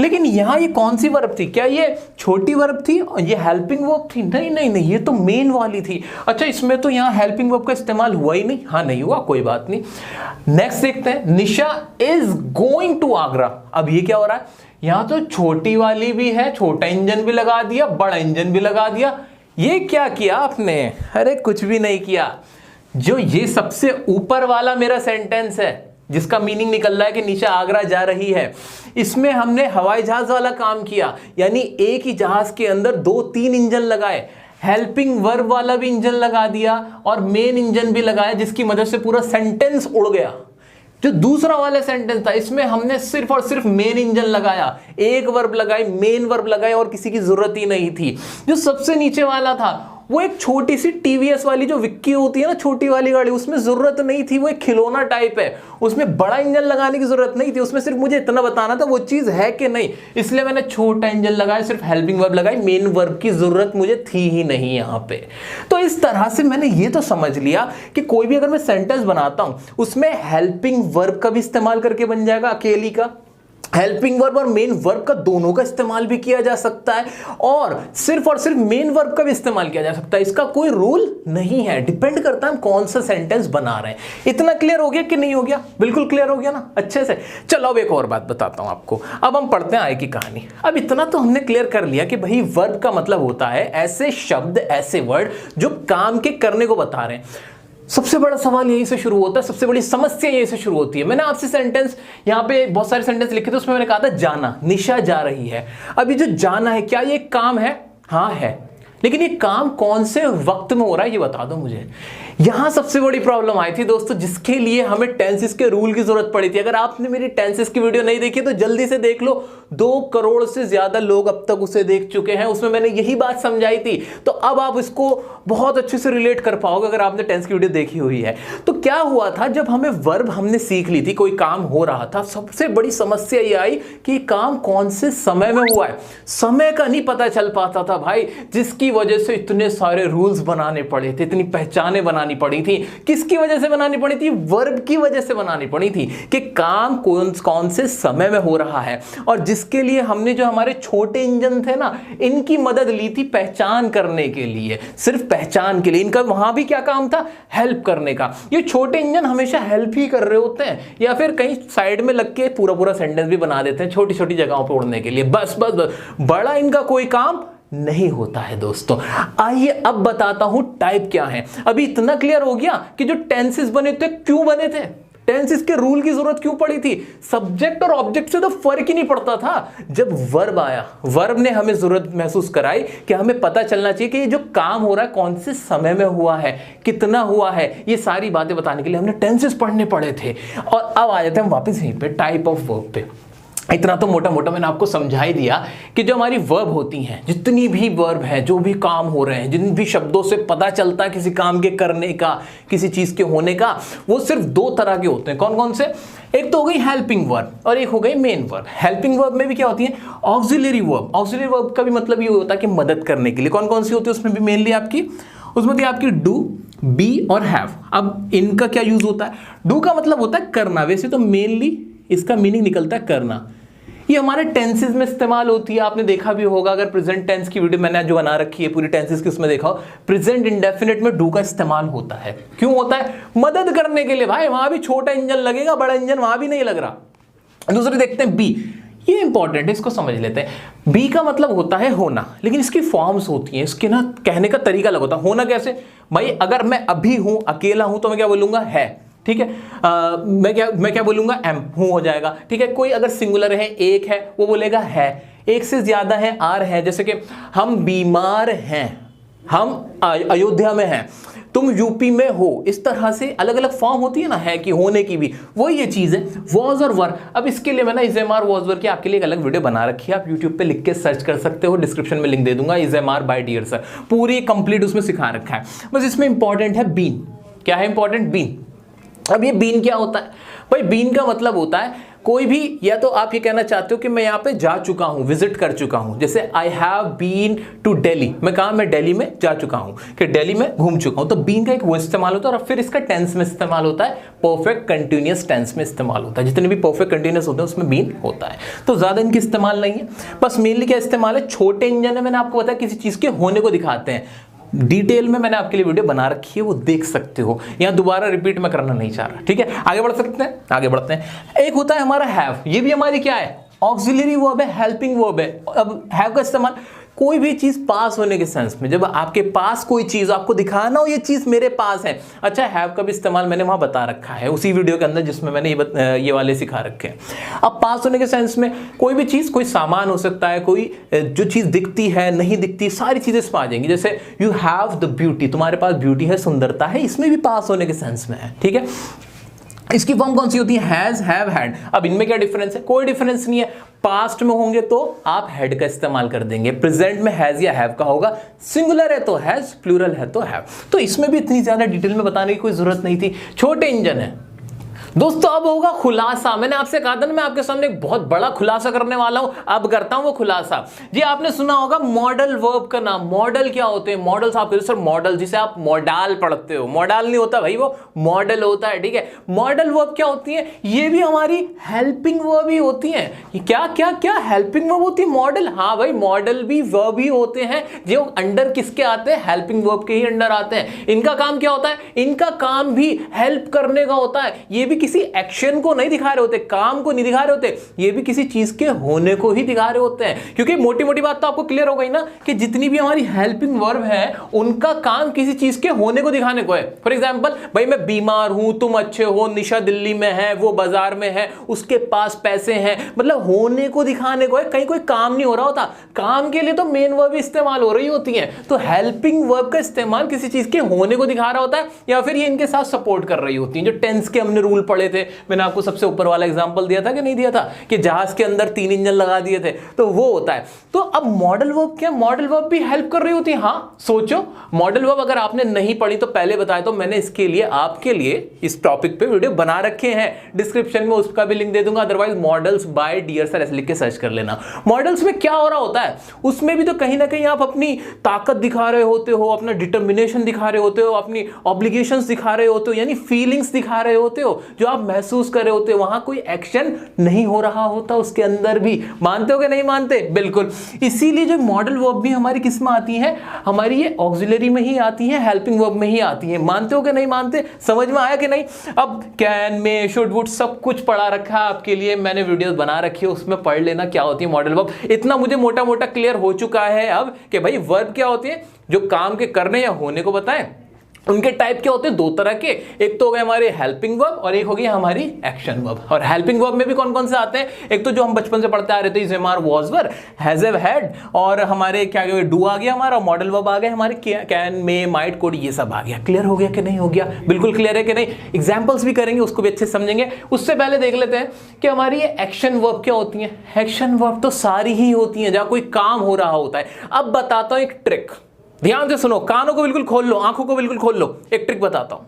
लेकिन यहां ये कौन सी वर्ब थी? क्या ये छोटी वर्ब थी और ये हेल्पिंग वर्ब थी? नहीं नहीं नहीं, ये तो मेन वाली थी। अच्छा, इसमें तो यहां हेल्पिंग वर्ब का इस्तेमाल हुआ ही नहीं। हाँ नहीं हुआ, कोई बात नहीं। नेक्स्ट देखते हैं, निशा इज गोइंग टू आगरा। अब ये क्या हो रहा है? यहां तो छोटी वाली भी है, छोटा इंजन भी लगा दिया, बड़ा इंजन भी लगा दिया। ये क्या किया आपने? अरे कुछ भी नहीं किया। जो ये सबसे ऊपर वाला मेरा सेंटेंस है, जिसका मीनिंग निकल रहा है कि निशा आगरा जा रही है, इसमें हमने हवाई जहाज वाला काम किया। यानी एक ही जहाज के अंदर 2-3 इंजन लगाए, हेल्पिंग वर्ब वाला भी इंजन लगा दिया और मेन इंजन भी लगाया, जिसकी मदद से पूरा सेंटेंस उड़ गया। जो दूसरा वाला सेंटेंस था, इसमें हमने सिर्फ और सिर्फ मेन इंजन लगाया, एक वर्ब लगाई, मेन वर्ब लगाई, और किसी की जरूरत ही नहीं थी। जो सबसे नीचे वाला था, वो एक छोटी सी टीवीएस वाली जो विक्की होती है ना, छोटी वाली गाड़ी, उसमें जरूरत नहीं थी। वो एक खिलौना टाइप है, उसमें बड़ा इंजन लगाने की जरूरत नहीं थी। उसमें सिर्फ मुझे इतना बताना था वो चीज है कि नहीं, इसलिए मैंने छोटा इंजन लगाया, सिर्फ हेल्पिंग वर्ब लगाई, मेन वर्ब की जरूरत मुझे थी ही नहीं यहां पे। तो इस तरह से मैंने ये तो समझ लिया कि कोई भी अगर मैं सेंटेंस बनाता हूं, उसमें हेल्पिंग वर्ब का भी इस्तेमाल करके बन जाएगा, अकेली का। हेल्पिंग वर्ब और मेन वर्ब का दोनों का इस्तेमाल भी किया जा सकता है, और सिर्फ मेन वर्ब का भी इस्तेमाल किया जा सकता है। इसका कोई रूल नहीं है, डिपेंड करता है हम कौन सा सेंटेंस बना रहे हैं। इतना क्लियर हो गया कि नहीं हो गया? बिल्कुल क्लियर हो गया ना, अच्छे से। चलो अब एक और बात बताता हूं आपको। अब हम पढ़ते हैं आय की कहानी। अब इतना तो हमने क्लियर कर लिया कि भाई वर्ब का मतलब होता है ऐसे शब्द, ऐसे वर्ड जो काम के करने को बता रहे हैं। सबसे बड़ा सवाल यहीं से शुरू होता है, सबसे बड़ी समस्या यहीं से शुरू होती है। मैंने आपसे सेंटेंस, यहाँ पे बहुत सारे सेंटेंस लिखे थे, उसमें मैंने कहा था जाना, निशा जा रही है। अभी जो जाना है, क्या ये काम है? हाँ है। लेकिन ये काम कौन से वक्त में हो रहा है, ये बता दो मुझे। यहां सबसे बड़ी प्रॉब्लम आई थी दोस्तों, जिसके लिए हमें टेंसेस के रूल की जरूरत पड़ी थी। अगर आपने मेरी टेंसेस की वीडियो नहीं देखी तो जल्दी से देख लो, 2 करोड़ से ज्यादा लोग अब तक उसे देख चुके हैं। उसमें मैंने यही बात समझाई थी, तो अब आप इसको बहुत अच्छे से रिलेट कर पाओगे अगर आपने टेंस की वीडियो देखी हुई है। तो क्या हुआ था, जब हमें वर्ब हमने सीख ली थी, कोई काम हो रहा था, सबसे बड़ी समस्या ये आई कि काम कौन से समय में हुआ है। समय का नहीं पता चल पाता था भाई, जिसकी वजह से इतने सारे रूल्स बनाने पड़े थे, इतनी पहचाने बनानी पड़ी थी। किसकी वजह से बनानी पड़ी थी? वर्ब की वजह से बनानी पड़ी थी कि काम कौन से समय में हो रहा है। और जिसके लिए हमने जो हमारे छोटे इंजन थे ना, इनकी मदद ली थी पहचान करने के लिए, सिर्फ पहचान के लिए। इनका वहां भी क्या काम था? हेल्प करने का। ये छोटे इंजन हमेशा हेल्प ही कर रहे होते हैं, या फिर कहीं साइड में लग के पूरा पूरा सेंटेंस भी बना देते हैं छोटी छोटी जगहों पर उड़ने के लिए। बस बस बस, बड़ा इनका कोई काम नहीं होता है दोस्तों। आइए अब बताता हूं टाइप क्या है। अभी इतना क्लियर हो गया कि जो टेंसेस बने थे क्यों बने थे, टेंसेस के रूल की जरूरत क्यों पड़ी थी। सब्जेक्ट और ऑब्जेक्ट से तो फर्क ही नहीं पड़ता था। जब वर्ब आया, वर्ब ने हमें जरूरत महसूस कराई कि हमें पता चलना चाहिए कि ये जो काम हो रहा है कौन से समय में हुआ है, कितना हुआ है। ये सारी बातें बताने के लिए हमने टेंसेस पढ़ने पड़े थे। और अब आ जाते हैं हम वापस यहीं पे टाइप ऑफ वर्ब पे। इतना तो मोटा मोटा मैंने आपको समझा ही दिया कि जो हमारी वर्ब होती हैं, जितनी भी वर्ब है, जो भी काम हो रहे हैं, जिन भी शब्दों से पता चलता है किसी काम के करने का, किसी चीज के होने का, वो सिर्फ दो तरह के होते हैं। कौन कौन से? एक तो हो गई हेल्पिंग वर्ब और एक हो गई मेन वर्ब। हेल्पिंग वर्ब में भी क्या होती है? Auxiliary verb. ऑक्सिलरी वर्ब का भी मतलब ये होता है कि मदद करने के लिए। कौन कौन सी होती है उसमें भी? मेनली आपकी उसमें होती है आपकी डू, बी और हैव। अब इनका क्या यूज होता है? डू का मतलब होता है करना, वैसे तो मेनली इसका मीनिंग निकलता है करना। ये हमारे टेंसेस में इस्तेमाल होती है, आपने देखा भी होगा। अगर प्रेजेंट टेंस की वीडियो मैंने जो बना रखी है पूरी टेंसेस की, उसमें देखा हो प्रेजेंट इंडेफिनिट में डू का इस्तेमाल होता है। क्यों होता है? मदद करने के लिए। भाई वहां भी छोटा इंजन लगेगा, बड़ा इंजन वहां भी नहीं लग रहा। दूसरे देखते हैं बी, ये इंपॉर्टेंट है, इसको समझ लेते हैं। बी का मतलब होता है होना, लेकिन इसकी फॉर्म्स होती हैं, इसके ना कहने का तरीका अलग होता है। होना कैसे? भाई अगर मैं अभी हूं, अकेला हूं, तो मैं क्या बोलूंगा? है। ठीक है, मैं क्या बोलूंगा? एम, हूं हो जाएगा। ठीक है, कोई अगर सिंगुलर है, एक है, वो बोलेगा है। एक से ज्यादा है, आर है। जैसे कि हम बीमार हैं, हम अयोध्या में हैं, तुम यूपी में हो। इस तरह से अलग अलग फॉर्म होती है ना, है कि होने की भी। वही ये चीज है वॉज और वर। अब इसके लिए मैंने इज़ेमार वॉज वर की आपके लिए एक अलग वीडियो बना रखी है, आप यूट्यूब पे लिख के सर्च कर सकते हो, डिस्क्रिप्शन में लिंक दे दूंगा। इज़ेमार बाय डियर सर, पूरी कंप्लीट उसमें सिखा रखा है। बस इसमें इंपॉर्टेंट है बीन। क्या है इंपॉर्टेंट? बीन। अब ये बीन क्या होता है? भाई बीन का मतलब होता है कोई भी, या तो आप ये कहना चाहते हो कि मैं यहाँ पे जा चुका हूँ, विजिट कर चुका हूँ। जैसे I have been to Delhi, मैं कहा मैं दिल्ली में जा चुका हूँ, कि दिल्ली में घूम चुका हूँ। तो बीन का एक वो इस्तेमाल होता है, और फिर इसका टेंस में इस्तेमाल होता है, परफेक्ट कंटिन्यूअस टेंस में इस्तेमाल होता है। जितने भी परफेक्ट कंटिन्यूअस होते हैं उसमें बीन होता है। तो ज्यादा इनकी इस्तेमाल नहीं है, बस मेनली क्या इस्तेमाल है? छोटे इंजन है, मैंने आपको बताया किसी चीज के होने को दिखाते हैं। डिटेल में मैंने आपके लिए वीडियो बना रखी है, वो देख सकते हो। यहाँ दोबारा रिपीट में करना नहीं चाह रहा। ठीक है, आगे बढ़ सकते हैं, आगे बढ़ते हैं। एक होता है हमारा हैव, ये भी हमारी क्या है? ऑक्सिलरी वर्ब है, हेल्पिंग वर्ब है। अब हैव का इस्तेमाल कोई भी चीज पास होने के सेंस में, जब आपके पास कोई चीज आपको दिखाना हो, ये चीज मेरे पास है। अच्छा, हैव का भी इस्तेमाल मैंने वहां बता रखा है उसी वीडियो के अंदर, जिसमें मैंने ये वाले सिखा रखे हैं। अब पास होने के सेंस में कोई भी चीज, कोई सामान हो सकता है, कोई जो चीज दिखती है, नहीं दिखती, सारी चीजें इसमें आ जाएंगी। जैसे यू हैव द ब्यूटी, तुम्हारे पास ब्यूटी है, सुंदरता है, इसमें भी पास होने के सेंस में है। ठीक है, इसकी फॉर्म कौन सी होती है? Has, have, had. अब इनमें क्या डिफरेंस है? कोई डिफरेंस नहीं है। पास्ट में होंगे तो आप हैड का इस्तेमाल कर देंगे, प्रेजेंट में हैज या हैव का होगा। सिंगुलर है तो हैज, प्लूरल है तो हैव। तो इसमें भी इतनी ज्यादा डिटेल में बताने की कोई जरूरत नहीं थी, छोटे इंजन है। दोस्तों अब होगा खुलासा। मैंने आपसे कहा था ना, मैं आपके सामने एक बहुत बड़ा खुलासा करने वाला हूं, अब करता हूं वो खुलासा। जी आपने सुना होगा मॉडल वर्ब का नाम। मॉडल क्या होते हैं? मॉडल्स आप सर मॉडल, जिसे आप मॉडल पढ़ते हो, मॉडल नहीं होता भाई, वो मॉडल होता है। ठीक है, मॉडल वर्ब क्या होती है? ये भी हमारी हेल्पिंग वर्ब ही होती है। क्या क्या क्या हेल्पिंग वर्ब होती है? मॉडल, हाँ भाई, मॉडल भी वर्ब ही होते हैं, जो अंडर किसके आते हैं? हेल्पिंग वर्ब के ही अंडर आते हैं। इनका काम क्या होता है? इनका काम भी हेल्प करने का होता है। ये भी किसी एक्शन को नहीं दिखा रहे होते, काम को नहीं दिखा रहे होते, ये भी किसी चीज के होने को ही दिखा रहे होते हैं। क्योंकि मोटी मोटी बात तो आपको क्लियर हो गई ना, कि जितनी भी हमारी हेल्पिंग वर्ब है उनका काम किसी चीज के होने को दिखाने को है। फॉर एग्जांपल, भाई मैं बीमार हूं, तुम अच्छे हो, निशा दिल्ली में है, वो बाजार में है, उसके पास पैसे हैं, मतलब होने को दिखाने को है, कहीं कोई काम नहीं हो रहा होता। काम के लिए तो मेन वर्ब इस्तेमाल हो रही होती है। तो हेल्पिंग वर्ब का इस्तेमाल किसी चीज के होने को दिखा रहा होता है, या फिर ये इनके साथ सपोर्ट कर रही होती है। जो टेंस के हमने रूल पढ़े थे, मैंने आपको सबसे ऊपर वाला एग्जांपल दिया था कि नहीं दिया था, कि जहाज के अंदर 3 इंजन लगा दिए थे, तो वो होता है। तो अब मॉडल वर्ब क्या? मॉडल वर्ब भी हेल्प कर रही होती है। हाँ सोचो, मॉडल वर्ब अगर आपने नहीं पढ़ी तो पहले बताया, तो मैंने इसके लिए आपके लिए इस टॉपिक पे वीडियो बना रखे हैं, डिस्क्रिप्शन में उसका भी लिंक दे दूंगा। Otherwise models by dear sir ऐसे लिख के सर्च कर लेना। मॉडल्स में क्या हो रहा होता है? उसमें भी तो कहीं ना कहीं आप अपनी ताकत दिखा रहे होते हो, अपना डिटर्मिनेशन दिखा रहे होते हो, अपनी ऑब्लिगेशंस दिखा रहे होते हो, यानी फीलिंग्स दिखा रहे होते हो, जो आप महसूस कर रहे होते हो। वहां कोई एक्शन नहीं हो रहा होता उसके अंदर भी। मानते हो कि नहीं मानते? बिल्कुल। इसीलिए जो मॉडल वर्ब भी हमारी किस में आती है? हमारी ये ऑक्सिलरी में ही आती है, हेल्पिंग वर्ब में ही आती है। मानते हो कि नहीं मानते? समझ में आया कि नहीं? अब कैन, में, शुड, वुड सब कुछ पढ़ा रखा है आपके लिए, मैंने वीडियोस बना रखी है, उसमें पढ़ लेना क्या होती है मॉडल वर्ब। इतना मुझे मोटा मोटा क्लियर हो चुका है अब कि भाई वर्ब क्या होती है? जो काम के करने या होने को बताएं, उनके टाइप क्या होते हैं, दो तरह के, एक तो हो गए हमारे हेल्पिंग वर्ब और एक हो गई हमारी एक्शन वर्ब। और हेल्पिंग वर्ब में भी कौन कौन से आते हैं, एक तो जो हम बचपन से पढ़ते आ रहे थे, is am are was were, has have had, और हमारे क्या डू आ गया हमारा, मॉडल वर्ब आ गए हमारे कैन मे माइट कुड, ये सब आ गया। क्लियर हो गया कि नहीं हो गया, बिल्कुल क्लियर है कि नहीं। एग्जाम्पल्स भी करेंगे, उसको भी अच्छे से समझेंगे। उससे पहले देख लेते हैं कि हमारी ये एक्शन वर्ब क्या होती है। एक्शन वर्ब तो सारी ही होती है जहां कोई काम हो रहा होता है। अब बताता हूं एक ट्रिक, ध्यान से सुनो, कानों को बिल्कुल खोल लो, आंखों को बिल्कुल खोल लो। एक ट्रिक बताता हूं,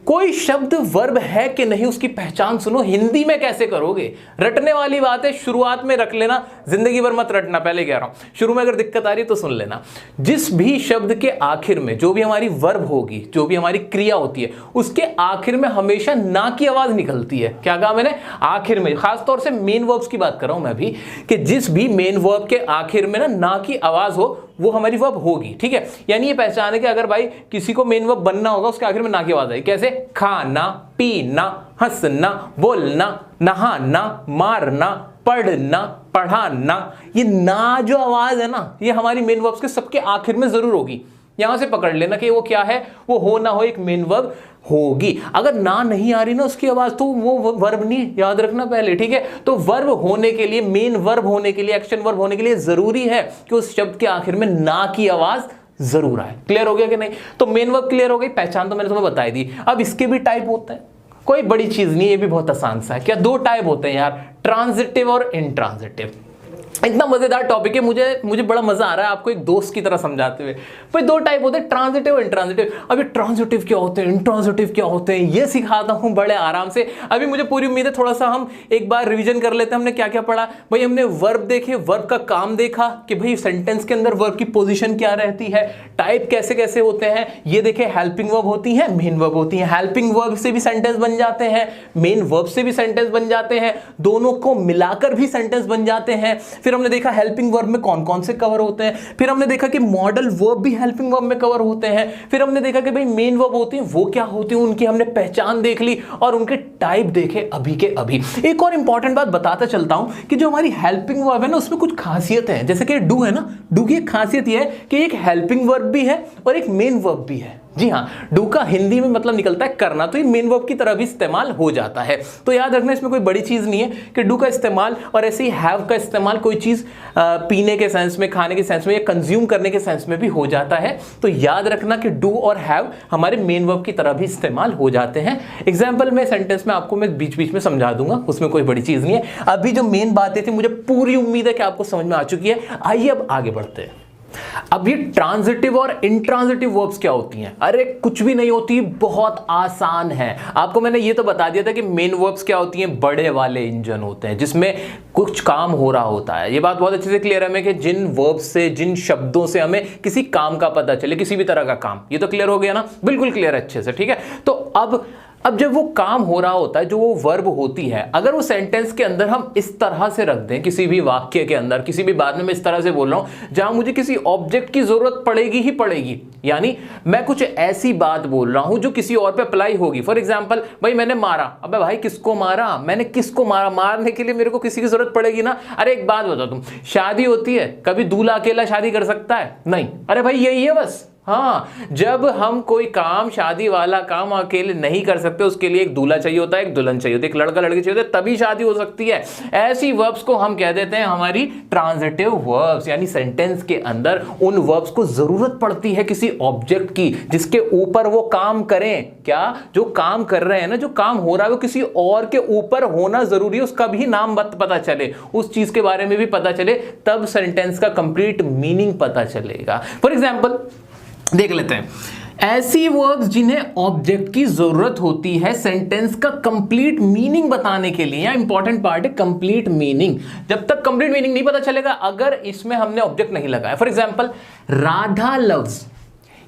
कोई शब्द वर्ब है कि नहीं उसकी पहचान सुनो। हिंदी में कैसे करोगे, रटने वाली बात है, शुरुआत में रख लेना, जिंदगी भर मत रटना, पहले कह रहा हूं। शुरू में अगर दिक्कत आ रही है तो सुन लेना। जिस भी शब्द के आखिर में जो भी हमारी वर्ब होगी, जो भी हमारी क्रिया होती है, उसके आखिर में हमेशा ना की आवाज निकलती है। क्या कहा मैंने, आखिर में, खासतौर से मेन वर्ब्स की बात कर रहा हूं मैं भी, कि जिस भी मेन वर्ब के आखिर में ना की आवाज हो वो हमारी वर्ब होगी। ठीक है, यानी ये पहचान है कि अगर भाई किसी को मेन वर्ब बनना होगा, उसके आखिर में ना की आवाज आएगी। कैसे, खाना, पीना, हंसना, बोलना, नहाना, मारना, पढ़ना, पढ़ाना, ये ना जो आवाज है ना, ये हमारी मेन वर्ब्स के सबके आखिर में जरूर होगी। यहां से पकड़ लेना कि वो क्या है, वो हो ना हो एक मेन वर्ब होगी। अगर ना नहीं आ रही ना उसकी आवाज, तो वो वर्ब नहीं, याद रखना पहले। ठीक है, तो वर्ब होने के लिए, मेन वर्ब होने के लिए, एक्शन वर्ब होने के लिए जरूरी है कि उस शब्द के आखिर में ना की आवाज जरूर आए। क्लियर हो गया कि नहीं। तो मेन वर्ब क्लियर हो गई, पहचान तो मैंने तुम्हें बताई दी। अब इसके भी टाइप होते हैं, कोई बड़ी चीज नहीं, ये भी बहुत आसान सा है। क्या, दो टाइप होते हैं यार, ट्रांजिटिव और इंट्रांजिटिव। इतना मजेदार टॉपिक है, मुझे बड़ा मजा आ रहा है आपको एक दोस्त की तरह समझाते हुए। भाई दो टाइप होते हैं, ट्रांजिटिव और इंट्रांजिटिव। अभी ट्रांजिटिव क्या होते हैं, इंट्रांजिटिव क्या होते हैं, ये सिखाता हूं बड़े आराम से। अभी मुझे पूरी उम्मीद है थोड़ा सा हम एक बार रिवीजन कर लेते हैं। हमने क्या क्या पढ़ा भाई, हमने वर्ब देखे, वर्ब का काम देखा कि भाई सेंटेंस के अंदर वर्ब की पोजीशन क्या रहती है, टाइप कैसे कैसे होते हैं, ये देखे। हेल्पिंग वर्ब होती है, मेन वर्ब होती है। हेल्पिंग वर्ब से भी सेंटेंस बन जाते हैं, मेन वर्ब से भी सेंटेंस बन जाते हैं, दोनों को मिलाकर भी सेंटेंस बन जाते हैं। फिर हमने देखा हेल्पिंग वर्ब में कौन कौन से कवर होते हैं। फिर हमने देखा कि मॉडल वर्ब भी हेल्पिंग वर्ब में कवर होते हैं। फिर हमने देखा कि भाई मेन वर्ब होती हैं वो क्या होती हैं, उनकी हमने पहचान देख ली और उनके टाइप देखे अभी के अभी। एक और इंपॉर्टेंट बात बताता चलता हूं कि जो हमारी हेल्पिंग वर्ब है ना, उसमें कुछ खासियत है। जैसे कि डू है ना, डू की एक खासियत यह है कि एक हेल्पिंग वर्ब भी है और एक मेन वर्ब भी है। जी हाँ, डू का हिंदी में मतलब निकलता है करना, तो ये मेन वर्ब की तरह भी इस्तेमाल हो जाता है। तो याद रखना, इसमें कोई बड़ी चीज नहीं है कि डू का इस्तेमाल और ऐसे ही हैव का इस्तेमाल कोई चीज पीने के सेंस में, खाने के सेंस में या कंज्यूम करने के सेंस में भी हो जाता है। तो याद रखना कि डू और हैव हमारे मेन वर्ब की तरह भी इस्तेमाल हो जाते हैं। एग्जाम्पल में, सेंटेंस में आपको मैं बीच बीच में समझा दूंगा, उसमें कोई बड़ी चीज नहीं है। अभी जो मेन बातें थी, मुझे पूरी उम्मीद है कि आपको समझ में आ चुकी है। आइए अब आगे बढ़ते हैं। अब ये ट्रांजिटिव और इंट्रांजिटिव वर्ब्स क्या होती हैं? अरे कुछ भी नहीं होती, बहुत आसान है। आपको मैंने ये तो बता दिया था कि मेन वर्ब्स क्या होती हैं, बड़े वाले इंजन होते हैं जिसमें कुछ काम हो रहा होता है। ये बात बहुत अच्छे से क्लियर है हमें कि जिन वर्ब्स से, जिन शब्दों से हमें किसी काम का पता चले, किसी भी तरह का काम, ये तो क्लियर हो गया ना, बिल्कुल क्लियर अच्छे से। ठीक है, तो अब जब वो काम हो रहा होता है, जो वो वर्ब होती है, अगर वो सेंटेंस के अंदर हम इस तरह से रख दें, किसी भी वाक्य के अंदर, किसी भी बात में मैं इस तरह से बोल रहा हूं जहां मुझे किसी ऑब्जेक्ट की जरूरत पड़ेगी ही पड़ेगी, यानी मैं कुछ ऐसी बात बोल रहा हूं जो किसी और पे अप्लाई होगी। फॉर एग्जाम्पल, भाई मैंने मारा, अबे भाई किसको मारा, मैंने किसको मारा, मारने के लिए मेरे को किसी की जरूरत पड़ेगी ना। अरे एक बात बताओ, तुम शादी होती है, कभी दूल्हा अकेला शादी कर सकता है? नहीं। अरे भाई यही है बस। हाँ, जब हम कोई काम, शादी वाला काम अकेले नहीं कर सकते, उसके लिए एक दूल्हा चाहिए होता है, एक दुल्हन चाहिए होती है, एक लड़का लड़की चाहिए होता है, तभी शादी हो सकती है। ऐसी वर्ब्स को हम कह देते हैं हमारी ट्रांजिटिव वर्ब्स, यानी सेंटेंस के अंदर उन वर्ब्स को जरूरत पड़ती है किसी ऑब्जेक्ट की जिसके ऊपर वो काम करें। क्या, जो काम कर रहे हैं ना, जो काम हो रहा है वो किसी और के ऊपर होना जरूरी है, उसका भी नाम पता चले, उस चीज के बारे में भी पता चले, तब सेंटेंस का कंप्लीट मीनिंग पता चलेगा। फॉर एग्जाम्पल देख लेते हैं, ऐसी वर्ब्स जिन्हें ऑब्जेक्ट की जरूरत होती है सेंटेंस का कंप्लीट मीनिंग बताने के लिए। यहां इंपॉर्टेंट पार्ट है कंप्लीट मीनिंग। जब तक कंप्लीट मीनिंग नहीं पता चलेगा अगर इसमें हमने ऑब्जेक्ट नहीं लगाया। फॉर एग्जांपल, राधा लव्स,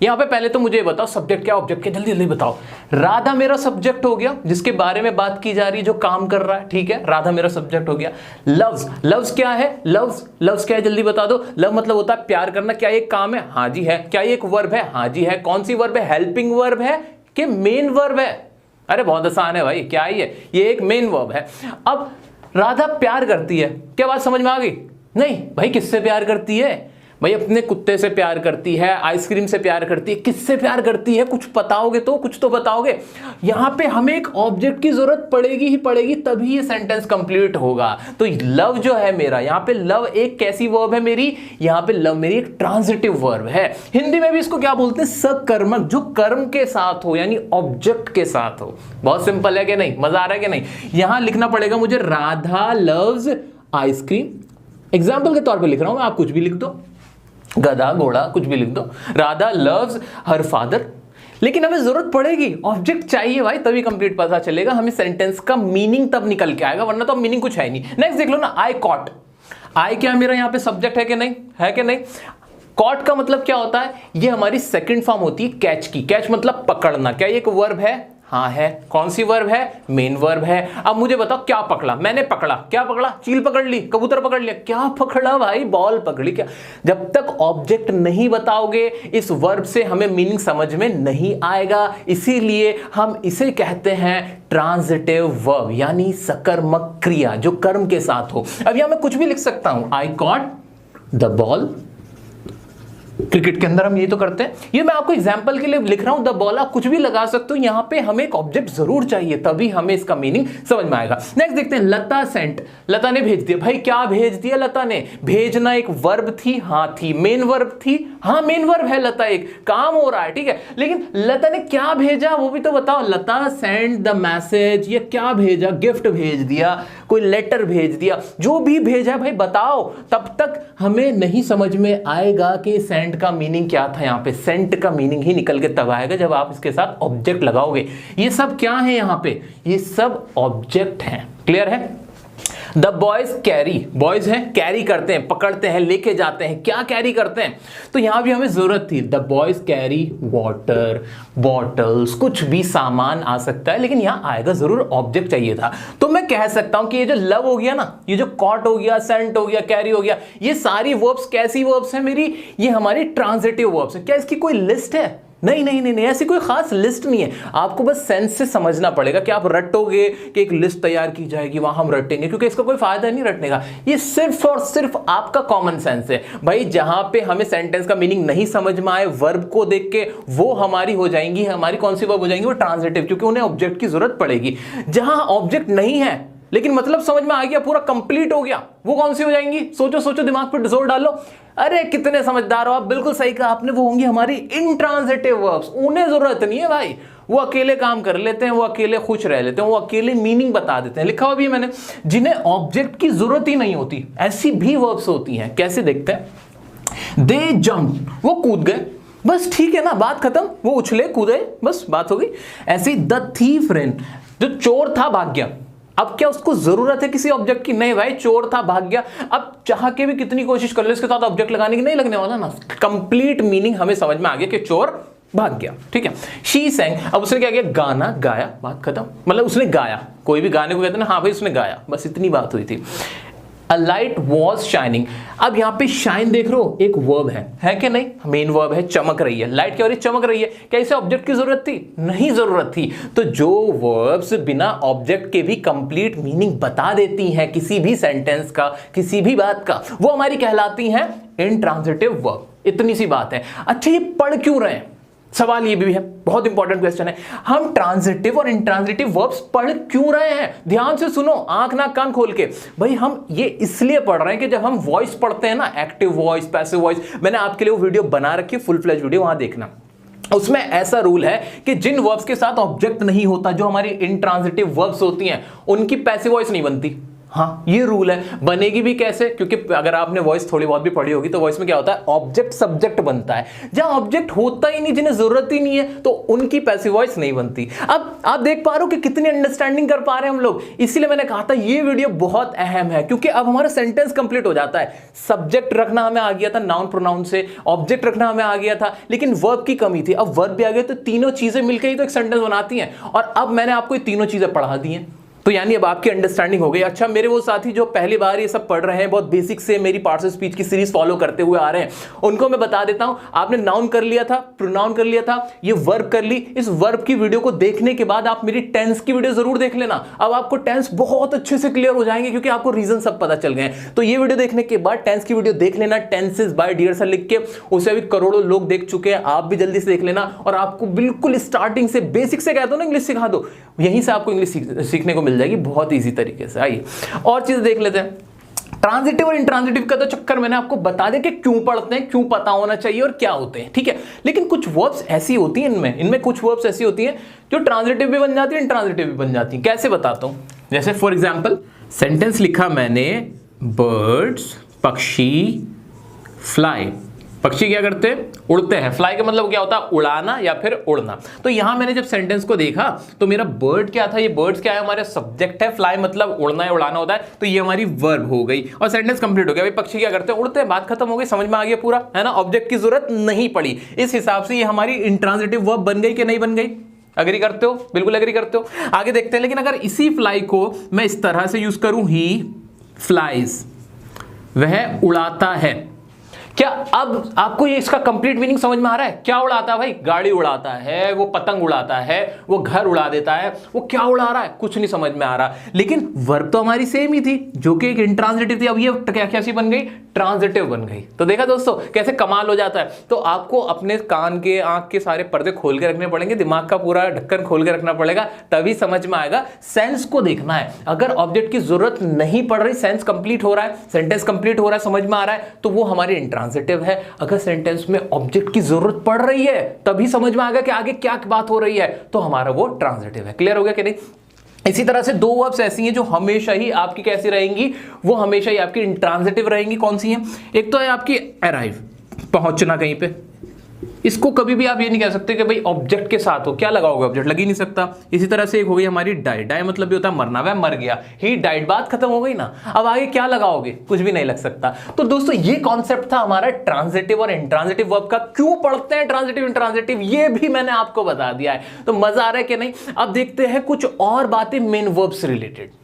यहां पे पहले तो मुझे बताओ सब्जेक्ट क्या ऑब्जेक्ट क्या, जल्दी जल्दी बताओ। राधा मेरा सब्जेक्ट हो गया जिसके बारे में बात की जा रही है, जो काम कर रहा है, ठीक है, राधा मेरा सब्जेक्ट हो गया। लव्स, लव्स क्या है, लव्स क्या है, जल्दी बता दो। लव मतलब होता है प्यार करना। क्या ये एक काम है? हाँ जी है। क्या ये एक वर्ब है? हाँ जी है। कौन सी वर्ब है? हेल्पिंग वर्ब है कि मेन वर्ब है? अरे बहुत आसान है भाई, क्या है ये एक मेन वर्ब है। अब राधा प्यार करती है, क्या बात समझ में आ गई? नहीं भाई, किससे प्यार करती है? भाई अपने कुत्ते से प्यार करती है, आइसक्रीम से प्यार करती है, किससे प्यार करती है कुछ बताओगे तो, कुछ तो बताओगे। यहां पे हमें एक ऑब्जेक्ट की जरूरत पड़ेगी ही पड़ेगी, तभी ये सेंटेंस कंप्लीट होगा। तो लव जो है मेरा, यहां पे लव एक कैसी वर्ब है मेरी, यहां पे लव मेरी एक ट्रांजिटिव वर्ब है। हिंदी में भी इसको क्या बोलते हैं, सकर्मक, जो कर्म के साथ हो यानी ऑब्जेक्ट के साथ हो। बहुत सिंपल है कि नहीं, मजा आ रहा है कि नहीं। यहां लिखना पड़ेगा मुझे राधा लव्स आइसक्रीम, एग्जाम्पल के तौर पे लिख रहा हूं मैं, आप कुछ भी लिख दो, गधा घोड़ा कुछ भी लिख दो। राधा लव्स हर फादर, लेकिन हमें जरूरत पड़ेगी, ऑब्जेक्ट चाहिए भाई, तभी कंप्लीट पता चलेगा हमें, सेंटेंस का मीनिंग तब निकल के आएगा, वरना तो मीनिंग कुछ है नहीं। नेक्स्ट देख लो ना, आई कॉट। आई क्या मेरा यहाँ पे सब्जेक्ट है कि नहीं, है कि नहीं। कॉट का मतलब क्या होता है, ये हमारी सेकंड फॉर्म होती है कैच की। कैच मतलब पकड़ना। क्या ये एक वर्ब है, हाँ है। कौन सी वर्ब है, मेन वर्ब है। अब मुझे बताओ क्या पकड़ा, मैंने पकड़ा, क्या पकड़ा, चील पकड़ ली, कबूतर पकड़ लिया, क्या पकड़ा भाई, बॉल पकड़ी। क्या, जब तक ऑब्जेक्ट नहीं बताओगे इस वर्ब से हमें मीनिंग समझ में नहीं आएगा, इसीलिए हम इसे कहते हैं ट्रांजिटिव वर्ब, यानी सकर्मक क्रिया जो कर्म के साथ हो। अब यहां मैं कुछ भी लिख सकता हूं, आई कॉट द बॉल। क्रिकेट के अंदर हम ये तो करते हैं, ये मैं आपको एग्जांपल के लिए लिख रहा हूं, द बॉल, आप कुछ भी लगा सकते हो। यहां पे हमें एक ऑब्जेक्ट जरूर चाहिए, तभी हमें इसका मीनिंग समझ में आएगा। नेक्स्ट देखते हैं, लता सेंट। लता ने भेज दिया। भाई क्या भेज दिया लता ने, भेजना एक वर्ब थी, हाँ थी। मेन वर्ब थी, हाँ मेन वर्ब है लता, एक काम हो रहा है, ठीक है। लेकिन लता ने क्या भेजा वो भी तो बताओ। लता सेंड द मैसेज, ये क्या भेजा, गिफ्ट भेज दिया, कोई लेटर भेज दिया, जो भी भेजा भाई बताओ, तब तक हमें नहीं समझ में आएगा कि सेंड का मीनिंग क्या था। यहां पे सेंट का मीनिंग ही निकल के तब आएगा जब आप इसके साथ ऑब्जेक्ट लगाओगे। ये सब क्या है यहां पे, ये सब ऑब्जेक्ट हैं। क्लियर है। द बॉयज कैरी, बॉयज हैं, कैरी करते हैं, पकड़ते हैं, लेके जाते हैं। क्या कैरी करते हैं, तो यहां भी हमें जरूरत थी। The boys carry water, bottles, कुछ भी सामान आ सकता है, लेकिन यहां आएगा जरूर, ऑब्जेक्ट चाहिए था। तो मैं कह सकता हूं कि ये जो लव हो गया ना, ये जो कॉट हो गया, सेंट हो गया, कैरी हो गया, ये सारी वर्ब्स कैसी वर्ब्स हैं मेरी, ये हमारी ट्रांजिटिव वर्ब्स हैं। क्या इसकी कोई लिस्ट है, नहीं नहीं नहीं नहीं, ऐसी कोई खास लिस्ट नहीं है। आपको बस सेंस से समझना पड़ेगा कि आप रटोगे कि एक लिस्ट तैयार की जाएगी, वहां हम रटेंगे, क्योंकि इसका कोई फायदा नहीं रटने का। ये सिर्फ और सिर्फ आपका कॉमन सेंस है भाई। जहां पे हमें सेंटेंस का मीनिंग नहीं समझ में आए, वर्ब को देख के वो हमारी हो जाएंगी, हमारी कौन सी वर्ब हो जाएंगी, वो ट्रांजिटिव, क्योंकि उन्हें ऑब्जेक्ट की जरूरत पड़ेगी। जहां ऑब्जेक्ट नहीं है लेकिन मतलब समझ में आ गया, पूरा कंप्लीट हो गया, वो कौन सी हो जाएंगी, सोचो सोचो, दिमाग पे जोर डालो। अरे कितने समझदार हो आप, बिल्कुल सही कहा आपने, वो होंगी हमारी इंट्रांजिटिव वर्ब्स। उन्हें जरूरत नहीं है भाई, वो अकेले काम कर लेते हैं, वो अकेले खुश रह लेते हैं, वो अकेले मीनिंग बता देते हैं। लिखा हुआ भी है मैंने, जिन्हें ऑब्जेक्ट की जरूरत ही नहीं होती, ऐसी भी वर्ब्स होती हैं। कैसे देखते हैं, दे जंप, वो कूद गए, बस ठीक है ना, बात खत्म, वो उछले कूदे, बस बात हो गई। ऐसे द थीफ रन, जो चोर था भाग गया। अब क्या उसको जरूरत है किसी ऑब्जेक्ट की, नहीं भाई, चोर था भाग गया। अब चाह के भी कितनी कोशिश कर ले इसके साथ ऑब्जेक्ट लगाने की, नहीं लगने वाला ना। कंप्लीट मीनिंग हमें समझ में आ गया कि चोर भाग गया, ठीक है। शी सैंग, अब उसने क्या किया, गाना गाया, बात खत्म, मतलब उसने गाया। कोई भी गाने को कहते हैं ना, हाँ भाई उसने गाया, बस इतनी बात हुई थी। A light was shining, अब यहां पे शाइन देख रहे हो, एक वर्ब है कि नहीं, मेन वर्ब है, चमक रही है। लाइट क्या हो रही है, चमक रही है। क्या इसे ऑब्जेक्ट की जरूरत थी, नहीं जरूरत थी। तो जो वर्ब्स बिना ऑब्जेक्ट के भी कंप्लीट मीनिंग बता देती हैं किसी भी सेंटेंस का, किसी भी बात का, वो हमारी कहलाती हैं इंट्रांजिटिव वर्ब। इतनी सी बात है। अच्छा, ये पढ़ क्यों रहे हैं, सवाल ये भी है, बहुत इंपॉर्टेंट क्वेश्चन है। हम ट्रांजिटिव और इंट्रांजिटिव वर्ब्स पढ़ क्यों रहे हैं, ध्यान से सुनो, आंख नाक कान खोल के। भाई हम ये इसलिए पढ़ रहे हैं कि जब हम वॉइस पढ़ते हैं ना, एक्टिव वॉइस, पैसिव वॉइस, मैंने आपके लिए वो वीडियो बना रखी है, फुल फ्लेज वीडियो, वहां देखना। उसमें ऐसा रूल है कि जिन वर्ब्स के साथ ऑब्जेक्ट नहीं होता, जो हमारी इंट्रांजिटिव वर्ब्स होती हैं, उनकी पैसिव वॉइस नहीं बनती। हाँ, ये रूल है। बनेगी भी कैसे, क्योंकि अगर आपने वॉइस थोड़ी बहुत भी पढ़ी होगी तो वॉइस में क्या होता है, ऑब्जेक्ट सब्जेक्ट बनता है। जहां ऑब्जेक्ट होता ही नहीं, जिन्हें जरूरत ही नहीं है, तो उनकी पैसिव वॉइस नहीं बनती। अब आप देख पा रहे हो कि कितनी अंडरस्टैंडिंग कर पा रहे हैं हम लोग। इसीलिए मैंने कहा था ये वीडियो बहुत अहम है, क्योंकि अब हमारा सेंटेंस कंप्लीट हो जाता है। सब्जेक्ट रखना हमें आ गया था नाउन प्रोनाउन से, ऑब्जेक्ट रखना हमें आ गया था, लेकिन वर्ब की कमी थी। अब वर्ब भी आ गया, तो तीनों चीजें मिलकर ही तो एक सेंटेंस बनाती हैं। और अब मैंने आपको ये तीनों चीजें पढ़ा दी हैं। तो यानी अब आपकी अंडरस्टैंडिंग हो गई। अच्छा, मेरे वो साथी जो पहली बार ये सब पढ़ रहे हैं, बहुत बेसिक से मेरी पार्ट्स ऑफ स्पीच की सीरीज फॉलो करते हुए आ रहे हैं, उनको मैं बता देता हूं, आपने नाउन कर लिया था, प्रोनाउन कर लिया था, ये वर्ब कर ली। इस वर्ब की वीडियो को देखने के बाद आप मेरी टेंस की वीडियो जरूर देख लेना। अब आपको टेंस बहुत अच्छे से क्लियर हो जाएंगे क्योंकि आपको रीजन सब पता चल गए हैं। तो ये वीडियो देखने के बाद टेंस की वीडियो देख लेना, टेंसेस बाय डियर सर लिख के, उसे अभी करोड़ों लोग देख चुके हैं, आप भी जल्दी से देख लेना। और आपको बिल्कुल स्टार्टिंग से बेसिक से कह दो ना इंग्लिश सिखा दो, यहीं से आपको इंग्लिश सीखने को मिल जाएगी बहुत ईजी तरीके से। आइए और चीज देख लेते हैं। ट्रांजिटिव और इंट्रांजिटिव का तो चक्कर मैंने आपको बता दिया कि क्यों पढ़ते हैं, क्यों पता होना चाहिए और क्या होते हैं, ठीक है। लेकिन कुछ वर्ब्स ऐसी होती हैं इनमें कुछ वर्ब्स ऐसी होती हैं जो ट्रांजिटिव भी बन जाती है, इंट्रांजिटिव भी बन जाती है। कैसे बताता हूं, जैसे फॉर एग्जांपल सेंटेंस लिखा मैंने, बर्ड्स पक्षी फ्लाई। पक्षी क्या करते हैं, उड़ते हैं। फ्लाई का मतलब क्या होता है, उड़ाना या फिर उड़ना। तो यहां मैंने जब सेंटेंस को देखा तो मेरा बर्ड क्या था, ये बर्ड्स क्या है, हमारे सब्जेक्ट है, फ्लाई मतलब उड़ना है, उड़ाना होता है, तो ये हमारी वर्ब हो गई और सेंटेंस कंप्लीट हो गया। भाई पक्षी क्या करते हैं, उड़ते हैं, बात खत्म हो गई, समझ में आ गया पूरा, है ना। ऑब्जेक्ट की जरूरत नहीं पड़ी। इस हिसाब से ये हमारी इंट्रांजिटिव वर्ब बन गई कि नहीं बन गई। अग्री करते हो, बिल्कुल अग्री करते हो। आगे देखते हैं। लेकिन अगर इसी फ्लाई को मैं इस तरह से यूज करूं, ही फ्लाइज, वह उड़ाता है, क्या अब आपको ये इसका कंप्लीट मीनिंग समझ में आ रहा है। क्या उड़ाता है भाई, गाड़ी उड़ाता है, वो पतंग उड़ाता है, वो घर उड़ा देता है, वो क्या उड़ा रहा है, कुछ नहीं समझ में आ रहा। लेकिन वर्ब तो हमारी सेम ही थी जो कि एक इंट्रांजिटिव थी, अब ये कैसी बन गई, ट्रांजिटिव बन गई। तो देखा दोस्तों कैसे कमाल हो जाता है। तो आपको अपने कान के, आंख के सारे पर्दे खोल के रखने पड़ेंगे, दिमाग का पूरा ढक्कन खोल के रखना पड़ेगा, तभी समझ में आएगा। सेंस को देखना है। अगर ऑब्जेक्ट की जरूरत नहीं पड़ रही, सेंस कंप्लीट हो रहा है, सेंटेंस कंप्लीट हो रहा है, समझ में आ रहा है, तो वो हमारी इंट्रांजिटिव है। अगर सेंटेंस में ऑब्जेक्ट की जरूरत पड़ रही है, तभी समझ में आएगा कि आगे क्या बात हो रही है, तो हमारा वो ट्रांजिटिव है। क्लियर हो गया कि नहीं। इसी तरह से दो वर्ब्स ऐसी हैं जो हमेशा ही आपकी कैसी रहेंगी, वो हमेशा ही आपकी इंट्रांजिटिव रहेंगी। कौन सी हैं, एक तो है आपकी अराइव, पहुंचना कहीं पे। इसको कभी भी आप ये नहीं कह सकते कि भाई ऑब्जेक्ट के साथ हो, क्या लगाओगे, ऑब्जेक्ट लग ही नहीं सकता। इसी तरह से एक हो गई हमारी डाई, डाई मतलब भी होता है मरना, वह मर गया, ही डाइड, बात खत्म हो गई ना। अब आगे क्या लगाओगे, कुछ भी नहीं लग सकता। तो दोस्तों ये कॉन्सेप्ट था हमारा ट्रांजिटिव और इंट्रांजिटिव वर्ब का। क्यों पढ़ते हैं ट्रांजिटिव इंट्रांजिटिव, ये भी मैंने आपको बता दिया है। तो मजा आ रहा है कि नहीं। अब देखते हैं कुछ और बातें मेन वर्ब से रिलेटेड।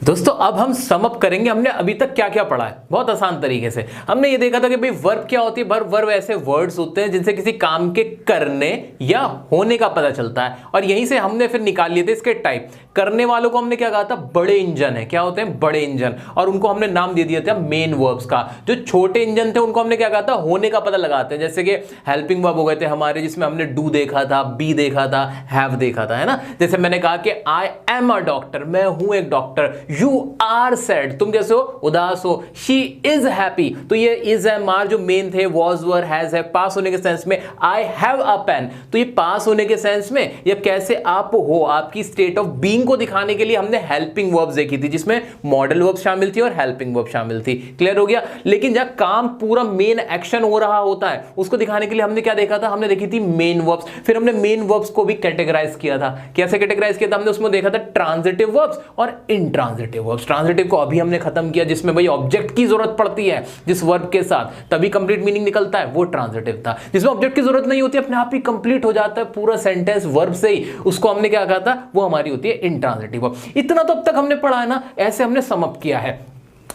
दोस्तों अब हम सम अप करेंगे, हमने अभी तक क्या क्या पढ़ा है बहुत आसान तरीके से। हमने ये देखा था कि भाई वर्ब क्या होती है। वर्ब ऐसे वर्ड्स होते हैं जिनसे किसी काम के करने या होने का पता चलता है, और यहीं से हमने फिर निकाल लिए थे इसके टाइप। करने वालों को हमने क्या कहा था, बड़े इंजन है। क्या होते हैं, बड़े इंजन, और उनको हमने नाम दे दिया था मेन वर्ब्स का। जो छोटे इंजन थे उनको हमने क्या कहा था, होने का पता लगाते हैं। जैसे कि हेल्पिंग वर्ब हो गए थे हमारे, जिसमें हमने डू देखा था, बी देखा था, हैव देखा था, है ना। जैसे मैंने कहा कि आई एम अ डॉक्टर, मैं हूं एक डॉक्टर। यू आर सैड, तुम कैसे हो, उदास हो। शी इज हैप्पी, तो ये इज एम आर जो मेन थे, वॉज वर हैज है, पास होने के सेंस में। आई हैव अ पेन, तो ये पास होने के सेंस में, या कैसे आप हो, आपकी स्टेट ऑफ बीइंग को दिखाने के लिए हमने हेल्पिंग वर्ब्स देखी थी, जिसमें मॉडल वर्ब शामिल थी और हेल्पिंग वर्ब शामिल थी। क्लियर हो गया। लेकिन जब काम पूरा मेन एक्शन हो रहा होता है, उसको दिखाने के लिए हमने क्या देखा था, हमने देखी थी मेन वर्ब्स। फिर हमने मेन वर्ब्स को भी कैटेगराइज किया था। कैसे कैटेगराइज किया था, हमने उसमें देखा था ट्रांजिटिव वर्ब्स और इंट्रांजिटिव वर्ब्स। ट्रांजिटिव को अभी हमने खत्म किया, जिसमें भाई ऑब्जेक्ट की जरूरत पड़ती है जिस वर्ब के साथ, तभी कंप्लीट मीनिंग निकलता है, वो ट्रांजिटिव था। जिसमें ऑब्जेक्ट की जरूरत नहीं होती, अपने आप ही कंप्लीट हो जाता है पूरा सेंटेंस वर्ब से ही, उसको हमने क्या कहा था, वो हमारी होती है इंट्रांजिटिव वर्ब। इतना तो अब तक हमने पढ़ा है ना, ऐसे हमने सम अप किया है।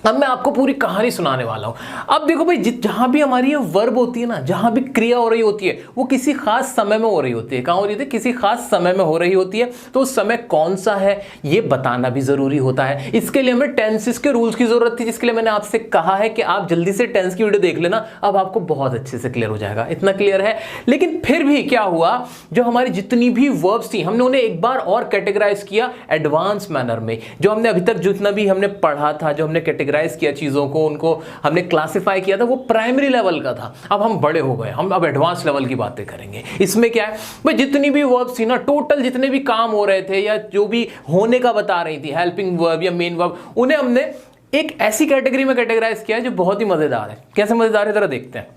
अब मैं आपको पूरी कहानी सुनाने वाला हूं। अब देखो भाई, जहां भी हमारी ये वर्ब होती है ना, जहां भी क्रिया हो रही होती है, वो किसी खास समय में हो रही होती है। कहां हो रही होती है, किसी खास समय में हो रही होती है। तो उस समय कौन सा है ये बताना भी जरूरी होता है। इसके लिए हमें टेंसेस के रूल्स की जरूरत थी, जिसके लिए मैंने आपसे कहा है कि आप जल्दी से टेंस की वीडियो देख लेना, अब आपको बहुत अच्छे से क्लियर हो जाएगा। इतना क्लियर है। लेकिन फिर भी क्या हुआ, जो हमारी जितनी भी वर्ब्स थी, हमने उन्हें एक बार और कैटेगराइज किया एडवांस मैनर में। जो हमने अभी तक जितना भी हमने पढ़ा था, जो हमने कैटेगराइज किया चीजों को, उनको हमने क्लासिफाई किया था, वो प्राइमरी लेवल का था। अब हम बड़े हो गए, हम अब एडवांस लेवल की बातें करेंगे। इसमें क्या है भाई, जितनी भी वर्ब्स थी ना, टोटल जितने भी काम हो रहे थे या जो भी होने का बता रही थी, हेल्पिंग वर्ब या मेन वर्ब, उन्हें हमने एक ऐसी कैटेगरी में कैटेगराइज किया है जो बहुत ही मजेदार है। कैसे मजेदार है जरा देखते हैं।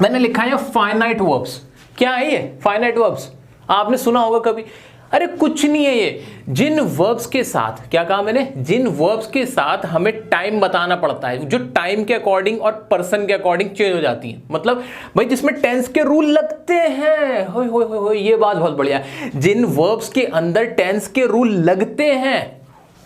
मैंने लिखा है फाइनाइट वर्ब्स। क्या है ये फाइनाइट वर्ब्स, आपने सुना होगा कभी। अरे कुछ नहीं है ये, जिन वर्ब्स के साथ, क्या कहा मैंने, जिन वर्ब्स के साथ हमें टाइम बताना पड़ता है, जो टाइम के अकॉर्डिंग और पर्सन के अकॉर्डिंग चेंज हो जाती है। मतलब भाई जिसमें टेंस के रूल लगते हैं। हो ये बात बहुत बढ़िया है। जिन वर्ब्स के अंदर टेंस के रूल लगते हैं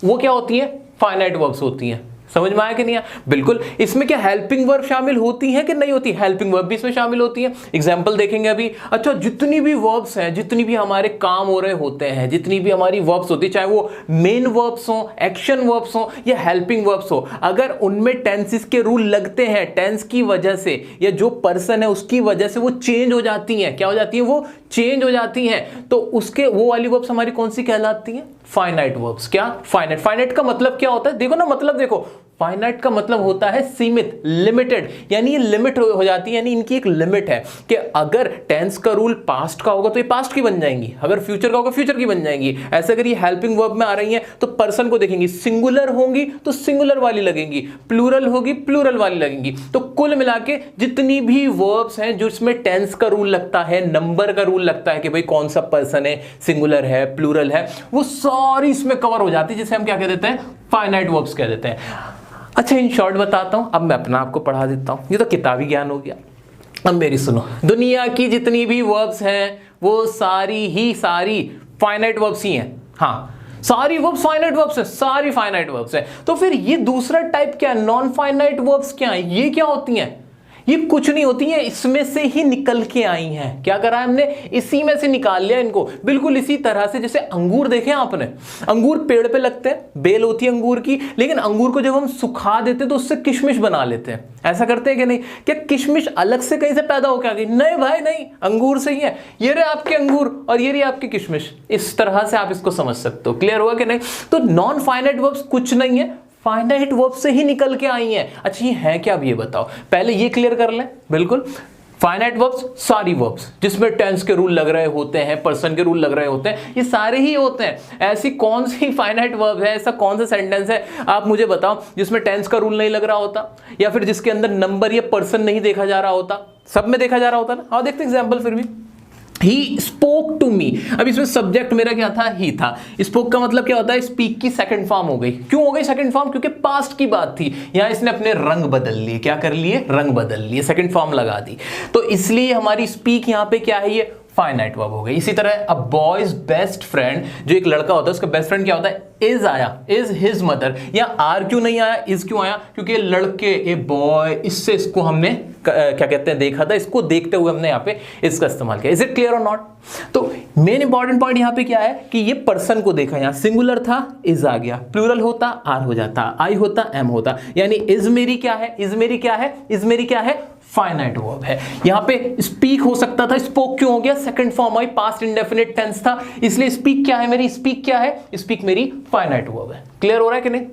वो क्या होती है? फाइनाइट वर्ब्स होती हैं। समझ में आया कि नहीं आया? बिल्कुल। इसमें क्या हेल्पिंग वर्ब शामिल होती हैं कि नहीं होती? हेल्पिंग वर्ब भी इसमें शामिल होती है। एग्जांपल देखेंगे अभी। अच्छा, जितनी भी वर्ब्स हैं, जितनी भी हमारे काम हो रहे होते हैं, जितनी भी हमारी वर्ब्स होती है, चाहे वो मेन वर्ब्स हो, एक्शन वर्ब्स हो या हेल्पिंग वर्ब्स हो, अगर उनमें टेंसेस के रूल लगते हैं, टेंस की वजह से या जो पर्सन है उसकी वजह से वो चेंज हो जाती हैं। क्या हो जाती है? वो चेंज हो जाती हैं। तो उसके वो वाली वर्ब्स हमारी कौन सी कहलाती हैं? Finite verbs. क्या? फाइनाइट। फाइनाइट का मतलब क्या होता है? देखो ना, मतलब देखो, फाइनाइट का मतलब होता है सीमित, लिमिटेड, यानी ये लिमिट हो जाती है, यानी इनकी एक लिमिट है कि अगर टेंस का रूल पास्ट का होगा तो ये पास्ट की बन जाएंगी, अगर फ्यूचर का होगा फ्यूचर की बन जाएंगी। ऐसे अगर ये हेल्पिंग वर्ब में आ रही हैं तो पर्सन को देखेंगी, सिंगुलर होंगी तो सिंगुलर वाली लगेंगी, प्लूरल होगी प्लूरल वाली लगेंगी। तो कुल मिला के जितनी भी वर्ब्स हैं जिसमें टेंस का रूल लगता है, नंबर का रूल लगता है कि भाई कौन सा पर्सन है, सिंगुलर है, प्लूरल है, वो सारी इसमें कवर हो जाती है, जिसे हम क्या कह देते हैं? फाइनाइट वर्ब्स कह देते हैं। अच्छा, इन शॉर्ट बताता हूं, अब मैं अपना आपको पढ़ा देता हूं, ये तो किताबी ज्ञान हो गया। अब मेरी सुनो, दुनिया की जितनी भी वर्ब्स हैं वो सारी ही सारी फाइनाइट वर्ब्स ही हैं। हाँ, सारी वर्ब्स फाइनाइट वर्ब्स हैं, सारी फाइनाइट वर्ब्स हैं। तो फिर ये दूसरा टाइप क्या है? नॉन फाइनाइट वर्ब्स क्या है? ये क्या होती हैं? ये कुछ नहीं होती है, इसमें से ही निकल के आई हैं। क्या करा है हमने? इसी में से निकाल लिया इनको। बिल्कुल इसी तरह से जैसे अंगूर देखे आपने, अंगूर पेड़ पे लगते हैं, बेल होती है अंगूर की, लेकिन अंगूर को जब हम सुखा देते तो उससे किशमिश बना लेते हैं। ऐसा करते हैं कि नहीं? क्या किशमिश अलग से कहीं से पैदा होकर आ गई? नहीं भाई नहीं, अंगूर से ही है। ये रहे आपके अंगूर और ये रही आपकी किशमिश। इस तरह से आप इसको समझ सकते हो। क्लियर हुआ कि नहीं? तो नॉन फाइनाइट वर्ब्स कुछ नहीं है, फाइनाइट वर्ब से ही निकल के आई हैं। अच्छा, ये है क्या? अब ये बताओ, पहले ये क्लियर कर लें। बिल्कुल, फाइनाइट वर्ब्स सारी वर्ब्स जिसमें टेंस के रूल लग रहे होते हैं, पर्सन के रूल लग रहे होते हैं, ये सारे ही होते हैं। ऐसी कौन सी फाइनाइट वर्ब है, ऐसा कौन सा सेंटेंस है आप मुझे बताओ जिसमें टेंस का रूल नहीं लग रहा होता, या फिर जिसके अंदर नंबर या पर्सन नहीं देखा जा रहा होता? सब में देखा जा रहा होता ना। और देखते एग्जाम्पल फिर भी। He spoke to me। अब इसमें सब्जेक्ट मेरा क्या था? ही था। स्पोक का मतलब क्या होता है? स्पीक की सेकंड फॉर्म हो गई। क्यों हो गई सेकंड फॉर्म? क्योंकि पास्ट की बात थी, यहां इसने अपने रंग बदल लिए। क्या कर लिए? रंग बदल लिए, सेकंड फॉर्म लगा दी। तो इसलिए हमारी स्पीक यहां पे क्या है? ये फाइनाइट वर्ब हो गई। इसी तरह अ बॉयज बेस्ट फ्रेंड, जो एक लड़का होता है उसका बेस्ट फ्रेंड क्या होता है? इज आया, इज हिज मदर। या आर क्यों नहीं आया, इज क्यों आया? क्योंकि लड़के, ए बॉय, इससे इसको हमने क्या कहते हैं देखा था, इसको देखते हुए हमने यहाँ पे इसका इस्तेमाल किया। इज इट क्लियर और नॉट? तो मेन इंपॉर्टेंट पॉइंट यहाँ पे क्या है कि ये पर्सन को देखा, यहाँ सिंगुलर था, इज आ गया, प्लूरल होता आर हो जाता, आई होता एम होता, यानी इज मेरी क्या है? इज मेरी क्या है? इज मेरी क्या है? फाइनाइट वर्ब है। यहां पे स्पीक हो सकता था, स्पोक क्यों हो गया? Second form I, past indefinite tense था, इसलिए स्पीक क्या है मेरी? स्पीक क्या है? स्पीक मेरी फाइनाइट वर्ब है। क्लियर हो रहा है कि नहीं?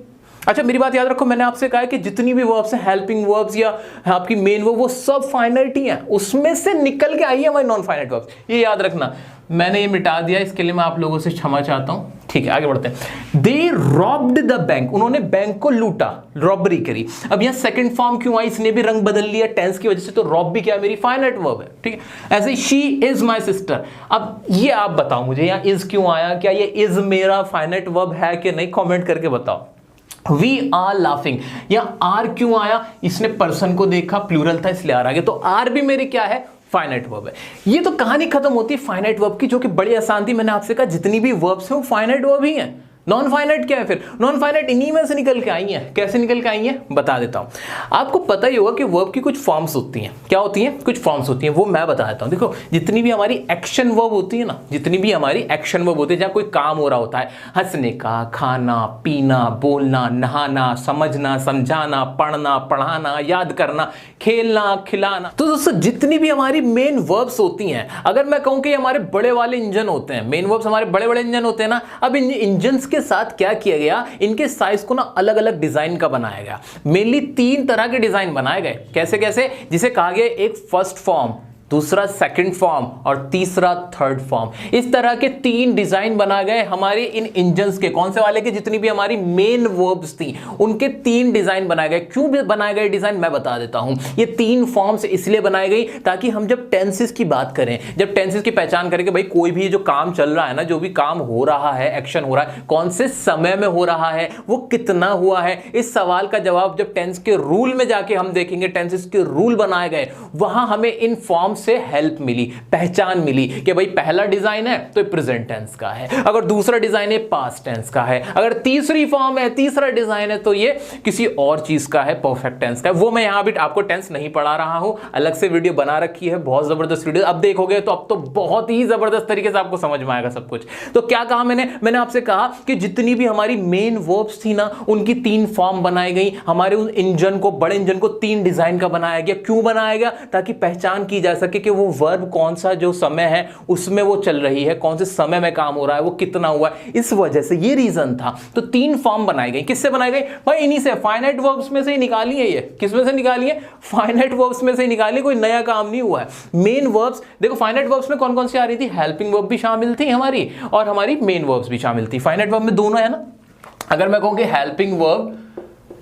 अच्छा, मेरी बात याद रखो, मैंने आपसे कहा है कि जितनी भी वर्ब्स हैं, हेल्पिंग वर्ब्स या आपकी मेन वर्ब, वो सब फाइनाइट ही हैं, उसमें से निकल के आई है हमारी नॉन फाइनाइट वर्ब्स। ये याद रखना। मैंने ये मिटा दिया, इसके लिए मैं आप लोगों से क्षमा चाहता हूं। ठीक है, आगे बढ़ते हैं। दे रॉब्ड द बैंक, उन्होंने बैंक को लूटा, रॉबरी करी। अब यहां सेकंड फॉर्म क्यों आई? इसने भी रंग बदल लिया टेंस की वजह से, तो रॉब भी क्या है? मेरी फाइनाइट वर्ब है। ठीक है, ऐसे शी इज माई सिस्टर। अब ये आप बताओ मुझे, यहां इज क्यों आया? क्या ये इज मेरा फाइनाइट वर्ब है कि नहीं? कॉमेंट करके बताओ। We are laughing, या आर क्यों आया? इसने पर्सन को देखा, प्लूरल था इसलिए आर आ गया, तो आर भी मेरी क्या है? फाइनाइट वर्ब है। ये तो कहानी खत्म होती है फाइनाइट वर्ब की, जो कि बड़ी आसान थी। मैंने आपसे कहा जितनी भी वर्ब्स हैं वो फाइनाइट वर्ब ही हैं। नॉन फाइनाइट क्या है फिर? नॉन फाइनाइट इन्हीं में से निकल के आई हैं। कैसे निकल के आई हैं बता देता हूं। आपको पता ही होगा कि वर्ब की कुछ फॉर्म्स होती हैं। क्या होती हैं? कुछ फॉर्म्स होती हैं, वो मैं बता देता हूं। देखो, जितनी भी हमारी एक्शन वर्ब होती है ना, जितनी भी हमारी एक्शन वर्ब होती है, जहां कोई काम हो रहा होता है, हंसने का, खाना, पीना, बोलना, नहाना, समझना, समझाना, पढ़ना, पढ़ाना, याद करना, खेलना, खिलाना, तो दोस्तों जितनी भी हमारी मेन वर्ब्स होती हैं, अगर मैं कहूं कि हमारे बड़े वाले इंजन होते हैं, मेन वर्ब्स हमारे बड़े बड़े इंजन होते हैं ना, अब इन इंजन्स के साथ क्या किया गया? इनके साइज को ना अलग अलग डिजाइन का बनाया गया। मेनली 3 तरह के डिजाइन बनाए गए। कैसे कैसे? जिसे कहा गया एक फर्स्ट फॉर्म, दूसरा सेकंड फॉर्म और तीसरा थर्ड फॉर्म। इस तरह के 3 डिजाइन बना गए हमारे इन इंजन्स के। कौन से वाले के? जितनी भी हमारी मेन वर्ब्स थी उनके 3 डिजाइन बनाए गए। क्यों बनाए गए डिजाइन मैं बता देता हूं। ये 3 फॉर्म्स इसलिए बनाई गई ताकि हम जब टेंसेस की बात करें, जब टेंसेस की पहचान करें कि भाई कोई भी जो काम चल रहा है ना, जो भी काम हो रहा है, एक्शन हो रहा है, कौन से समय में हो रहा है, वो कितना हुआ है, इस सवाल का जवाब जब टेंस के रूल में जाके हम देखेंगे, टेंसेस के रूल बनाए गए, वहां हमें इन फॉर्म से हेल्प मिली, पहचान मिली कि भाई पहला डिजाइन है तो प्रेजेंट टेंस का है, अगर दूसरा डिजाइन है पास्ट टेंस का है, अगर तीसरी फॉर्म है, तीसरा डिजाइन है तो ये किसी और चीज का है, परफेक्ट टेंस का है। वो मैं यहां भी आपको टेंस नहीं पढ़ा रहा हूं, अलग से वीडियो बना रखी है, बहुत जबरदस्त वीडियो, अब देखोगे तो अब तो बहुत ही जबरदस्त तरीके से आपको समझ में आएगा सब कुछ। तो क्या कहा मैंने आपसे कहा कि जितनी भी हमारी मेन वर्ब्स थी ना उनकी 3 फॉर्म बनाई गई, हमारे उस इंजन को, बड़े इंजन को 3 डिजाइन का बनाया गया। क्यों बनाया गया? ताकि पहचान की जा सके कि वो वर्ब कौन सा जो समय है उसमें वो चल रही है, कौन से समय में काम हो रहा है, वो कितना हुआ है, इस वजह से ये रीजन था। तो 3 फॉर्म बनाई गई। किससे बनाई गई भाई? इन्हीं से, फाइनाइट वर्ब्स में से ही निकाली है। ये किस में से निकाली है? फाइनाइट वर्ब्स में से ही निकाली, कोई नया काम नहीं हुआ है। मेन वर्ब्स देखो, फाइनाइट वर्ब्स में कौन कौन सी आ रही थी? हेल्पिंग वर्ब भी शामिल थी हमारी और हमारी मेन वर्ब्स भी शामिल थी। फाइनाइट वर्ब में दोनों है ना। अगर मैं कहूं कि helping verb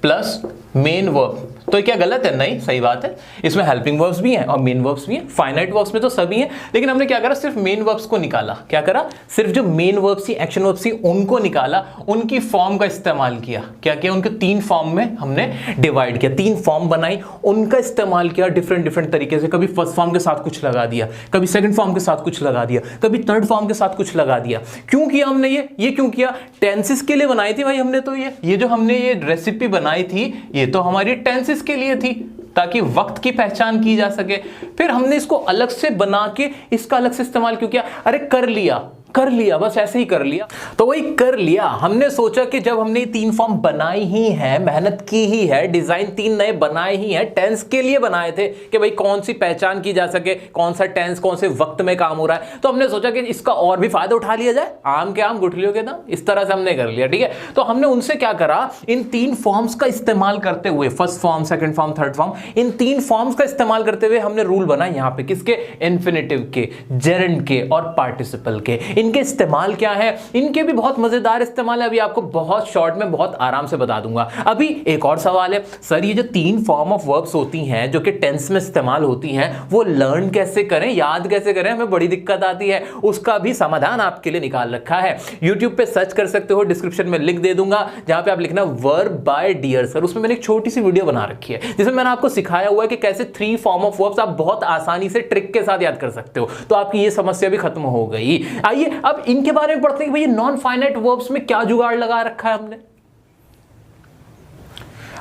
plus main verb तो क्या गलत है? नहीं, सही बात है। इसमें हेल्पिंग वर्ब्स भी हैं और मेन वर्ब्स भी हैं। फाइनाइट वर्ब्स में तो सभी हैं, लेकिन हमने क्या करा? सिर्फ मेन वर्ब्स को निकाला। क्या करा? सिर्फ जो मेन वर्ब्स थी, एक्शन वर्ब्स थी, उनको निकाला, उनकी फॉर्म का इस्तेमाल किया। क्या किया? उनके 3 फॉर्म में हमने डिवाइड किया, 3 फॉर्म बनाई, उनका इस्तेमाल किया डिफरेंट तरीके से। कभी फर्स्ट फॉर्म के साथ कुछ लगा दिया, कभी सेकंड फॉर्म के साथ कुछ लगा दिया, कभी थर्ड फॉर्म के साथ कुछ लगा दिया। क्यों किया हमने ये क्यों किया? टेंसेस के लिए बनाई थी भाई हमने तो ये जो हमने ये रेसिपी बनाई थी, ये तो हमारी टेंसेस के लिए थी, ताकि वक्त की पहचान की जा सके। फिर हमने इसको अलग से बना के इसका अलग से इस्तेमाल क्यों किया? अरे कर लिया, बस ऐसे ही कर लिया। तो वही कर लिया। हमने सोचा कि जब हमने 3 फॉर्म बनाई ही है, मेहनत की ही है, डिजाइन 3 नए बनाए ही हैं, टेंस के लिए बनाए थे कि भाई कौन सी पहचान की जा सके, कौन सा टेंस कौन से वक्त में काम हो रहा है। तो हमने सोचा कि इसका और भी फायदा उठा लिया जाए, आम के आम गुठलियों के दाम, इस तरह से हमने कर लिया। ठीक है, तो हमने उनसे क्या करा? इन 3 फॉर्म्स का इस्तेमाल करते हुए, first form, second form, third form, इन 3 फॉर्म्स का इस्तेमाल करते हुए हमने रूल बनाए यहां पे। किसके? इन्फिनेटिव के, जेरेंड के और पार्टिसिपल के। इनके इस्तेमाल क्या है? इनके भी बहुत मजेदार इस्तेमाल है, अभी आपको बहुत शॉर्ट में बहुत आराम से बता दूंगा। अभी एक और सवाल है, सर ये जो 3 फॉर्म ऑफ वर्ब्स होती हैं जो कि टेंस में इस्तेमाल होती हैं, वो लर्न कैसे करें, याद कैसे करें? हमें बड़ी दिक्कत आती है। उसका भी समाधान आपके लिए निकाल रखा है। YouTube पे सर्च कर सकते हो, डिस्क्रिप्शन में लिंक दे दूंगा, जहां पे आप लिखना वर्ब बाय डियर सर। उसमें मैंने एक छोटी सी वीडियो बना रखी है जिसमें मैंने आपको सिखाया हुआ है कि कैसे 3 फॉर्म ऑफ वर्ब्स आप बहुत आसानी से ट्रिक के साथ याद कर सकते हो। तो आपकी ये समस्या भी खत्म हो गई। आइए अब इनके बारे में पढ़ते हैं कि भाई नॉन फाइनाइट वर्ब्स में क्या जुगाड़ लगा रखा है हमने।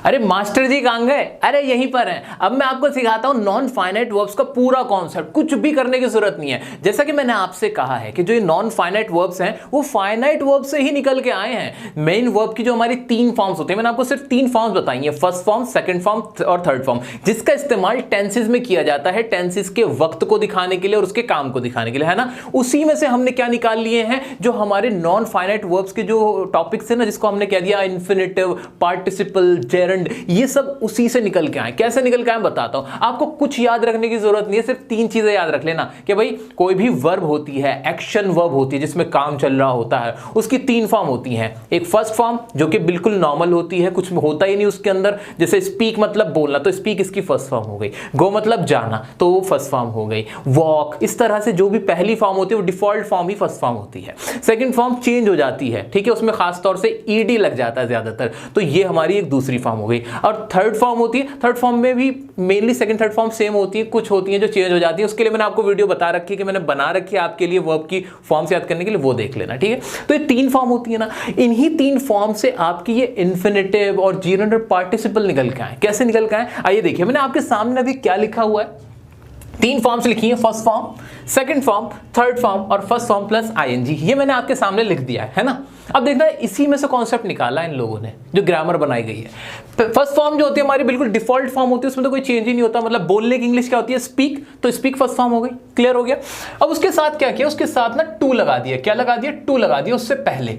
अरे मास्टर जी कहां गए? अरे यहीं पर हैं। अब मैं आपको सिखाता हूं नॉन फाइनाइट वर्ब्स का पूरा कॉन्सेप्ट। कुछ भी करने की जरूरत नहीं है। जैसा कि मैंने आपसे कहा है कि जो ये नॉन फाइनाइट वर्ब्स हैं वो फाइनाइट वर्ब से ही निकल के आए हैं। मेन वर्ब की जो हमारी 3 फॉर्म्स होते हैं, मैंने आपको सिर्फ 3 फॉर्म्स बताई हैं, फर्स्ट फॉर्म, सेकंड फॉर्म और थर्ड फॉर्म, जिसका इस्तेमाल टेंसेस में किया जाता है, टेंसेस के वक्त को दिखाने के लिए और उसके काम को दिखाने के लिए, है ना। उसी में से हमने क्या निकाल लिए हैं? जो हमारे नॉन फाइनाइट वर्ब्स के जो टॉपिक्स है ना, जिसको हमने कह दिया इन्फिनेटिव, पार्टिसिपल, जेरेंड, ये सब उसी से निकल के आए। कैसे निकल के आए बताता हूं आपको। कुछ याद रखने की जरूरत नहीं है, सिर्फ 3 चीजें याद रख लेना कि भाई कोई भी वर्ब होती है, एक्शन वर्ब होती है जिसमें काम चल रहा होता है, उसकी 3 फॉर्म होती हैं। एक फर्स्ट फॉर्म जो कि बिल्कुल नॉर्मल होती है, कुछ होता ही नहीं उसके अंदर, जैसे स्पीक मतलब बोलना, तो स्पीक इसकी फर्स्ट फॉर्म हो गई। गो मतलब जाना, तो वो फर्स्ट फॉर्म हो गई। वॉक, इस तरह से जो भी पहली फॉर्म होती है वो डिफॉल्ट फॉर्म ही फर्स्ट फॉर्म होती है। सेकंड फॉर्म चेंज हो जाती है, ठीक है, उसमें खासतौर से ईडी लग जाता है ज्यादातर, तो ये हमारी एक दूसरी फॉर्म हो गई। और थर्ड फॉर्म होती है, थर्ड फॉर्म में भी mainly second third form same होती है, कुछ होती है जो चेंज हो जाती है। उसके लिए मैंने आपको वीडियो बता रखी है कि मैंने बना रखी है आपके लिए वर्ब की फॉर्म्स याद करने के लिए, वो देख लेना, ठीक है। तो ये 3 फॉर्म होती है ना, इन्हीं 3 फॉर्म से आपकी ये इन्फिनेटिव और जीरेंड और पार्टिसिपल निकल के आए। कैसे निकल के आए आइए देखिए। मैंने आपके सामने अभी क्या लिखा हुआ है, 3 फॉर्म्स लिखी है, first form, second form, third form और फर्स्ट फॉर्म प्लस आईएनजी। ये मैंने आपके सामने लिख दिया है ना। अब देखना, इसी में से कॉन्सेप्ट निकाला इन लोगों ने, जो ग्रामर बनाई गई है। फर्स्ट फॉर्म जो होती है हमारी बिल्कुल डिफॉल्ट फॉर्म होती है, उसमें तो कोई चेंज ही नहीं होता। मतलब बोलने की इंग्लिश क्या होती है? स्पीक, तो स्पीक फर्स्ट फॉर्म हो गई, क्लियर हो गया। अब उसके साथ क्या किया? उसके साथ ना टू लगा दिया। क्या लगा दिया? टू लगा दिया। उससे पहले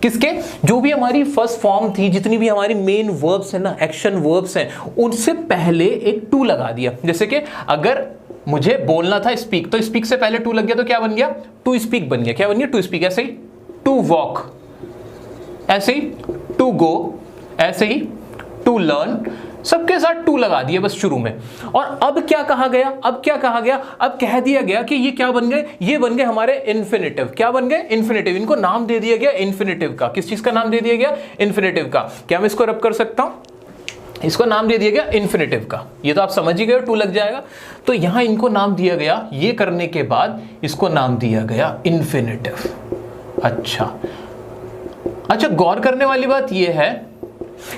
किसके? जो भी हमारी फर्स्ट फॉर्म थी, जितनी भी हमारी मेन वर्ब्स है ना, एक्शन वर्ब्स हैं, उनसे पहले एक टू लगा दिया। जैसे कि अगर मुझे बोलना था स्पीक, तो स्पीक से पहले टू लग गया, तो क्या बन गया? टू स्पीक बन गया। क्या बन गया? To speak. ऐसे ही टू वॉक, ऐसे ही टू गो, ऐसे ही टू लर्न, सबके साथ टू लगा दिए बस शुरू में। और अब क्या कहा गया? अब क्या कहा गया? अब कह दिया गया कि ये क्या बन गए? ये बन गए हमारे इन्फिनेटिव। क्या बन गए? इन्फिनेटिव। इनको नाम दे दिया गया इन्फिनेटिव का। किस चीज का नाम दे दिया गया? इन्फिनेटिव का। क्या मैं इसको रब कर सकता हूं? इसको नाम दे दिया गया इन्फिनेटिव का, ये तो आप समझ ही गए, टू लग जाएगा। तो यहां इनको नाम दिया गया, ये करने के बाद इसको नाम दिया गया इन्फिनेटिव। अच्छा, गौर करने वाली बात ये है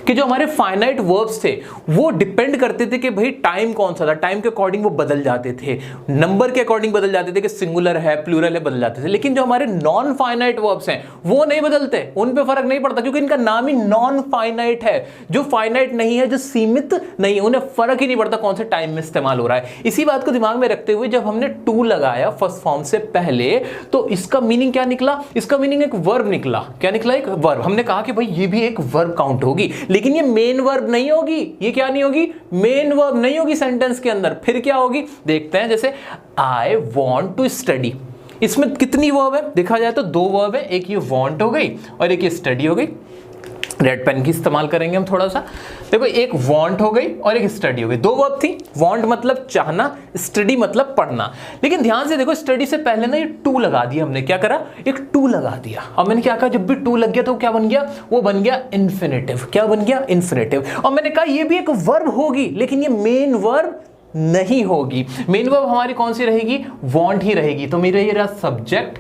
कि जो हमारे फाइनाइट वर्ब्स थे वो डिपेंड करते थे कि भाई टाइम कौन सा था, टाइम के अकॉर्डिंग वो बदल जाते थे, नंबर के अकॉर्डिंग बदल जाते थे कि सिंगुलर है प्लूरल है बदल जाते थे। लेकिन जो हमारे नॉन फाइनाइट वर्ब्स हैं वो नहीं बदलते, उन पे फर्क नहीं पड़ता क्योंकि इनका नाम ही नॉन फाइनाइट है। जो फाइनाइट नहीं है, जो सीमित नहीं है, उन्हें फर्क ही नहीं पड़ता कौन से टाइम में इस्तेमाल हो रहा है। इसी बात को दिमाग में रखते हुए जब हमने टू लगाया फर्स्ट फॉर्म से पहले, तो इसका मीनिंग क्या निकला? इसका मीनिंग एक वर्ब निकला। क्या निकला? एक वर्ब। हमने कहा कि भाई ये भी एक वर्ब काउंट होगी, लेकिन ये मेन वर्ब नहीं होगी। ये क्या नहीं होगी? मेन वर्ब नहीं होगी सेंटेंस के अंदर। फिर क्या होगी देखते हैं। जैसे आई वॉन्ट टू स्टडी, इसमें कितनी वर्ब है? देखा जाए तो दो वर्ब है, एक ये वॉन्ट हो गई और एक ये स्टडी हो गई। रेड पेन की इस्तेमाल करेंगे हम थोड़ा सा। देखो, एक वॉन्ट हो गई और एक स्टडी हो गई। दो वर्ब थी, वॉन्ट मतलब चाहना, स्टडी मतलब पढ़ना। लेकिन ध्यान से देखो, स्टडी से पहले ना ये टू लगा दिया हमने। क्या करा? एक टू लगा दिया। और मैंने क्या कहा, जब भी टू लग गया तो क्या बन गया? वो बन गया इन्फिनेटिव। क्या बन गया? इन्फिनेटिव। और मैंने कहा ये भी एक वर्ब होगी, लेकिन ये मेन वर्ब नहीं होगी। मेन वर्ब हमारी कौन सी रहेगी? वॉन्ट ही रहेगी। तो मेरा ये रहा सब्जेक्ट,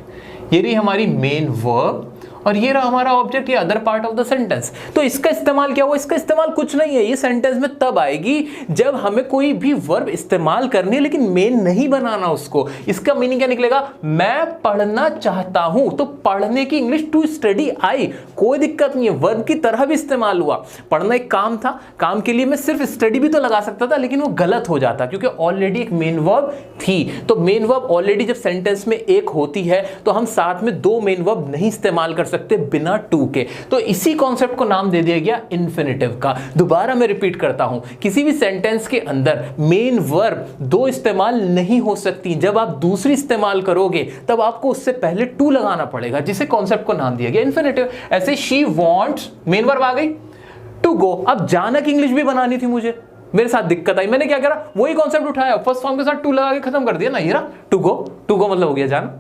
ये रही हमारी मेन वर्ब, और ये रहा हमारा ऑब्जेक्ट, ये other part of the sentence. तो इसका इस्तेमाल क्या हुआ? इसका इस्तेमाल कुछ नहीं है। ये सेंटेंस में तब आएगी जब हमें कोई भी वर्ब इस्तेमाल करनी है लेकिन मेन नहीं बनाना उसको। इसका मीनिंग क्या निकलेगा? मैं पढ़ना चाहता हूं। तो पढ़ने की इंग्लिश टू स्टडी आई, कोई दिक्कत नहीं है, वर्ब की तरह भी इस्तेमाल हुआ। पढ़ना एक काम था, काम के लिए मैं सिर्फ स्टडी भी तो लगा सकता था, लेकिन वो गलत हो जाता क्योंकि ऑलरेडी एक मेन वर्ब थी। तो मेन वर्ब ऑलरेडी जब सेंटेंस में एक होती है तो हम साथ में दो मेन वर्ब नहीं इस्तेमाल कर सकते बिना टू के। तो इसी कॉन्सेप्ट को नाम दे दिया गया इन्फिनेटिव का। दोबारा मैं रिपीट करता हूं, किसी भी सेंटेंस के अंदर मेन वर्ब दो इस्तेमाल नहीं हो सकती। जब आप दूसरी इस्तेमाल करोगे तब आपको उससे पहले टू लगाना पड़ेगा, जिसे कॉन्सेप्ट को नाम दिया गया इन्फिनेटिव। ऐसे शी वांट्स, मेन वर्ब आ गई, टू गो। अब जाना की इंग्लिश भी बनानी थी मुझे, मेरे साथ दिक्कत आई। मैंने क्या करा? वही कॉन्सेप्ट उठाया, फर्स्ट फॉर्म के साथ टू लगा के खत्म कर दिया ना। ये रहा टू गो। टू गो मतलब हो गया जाना।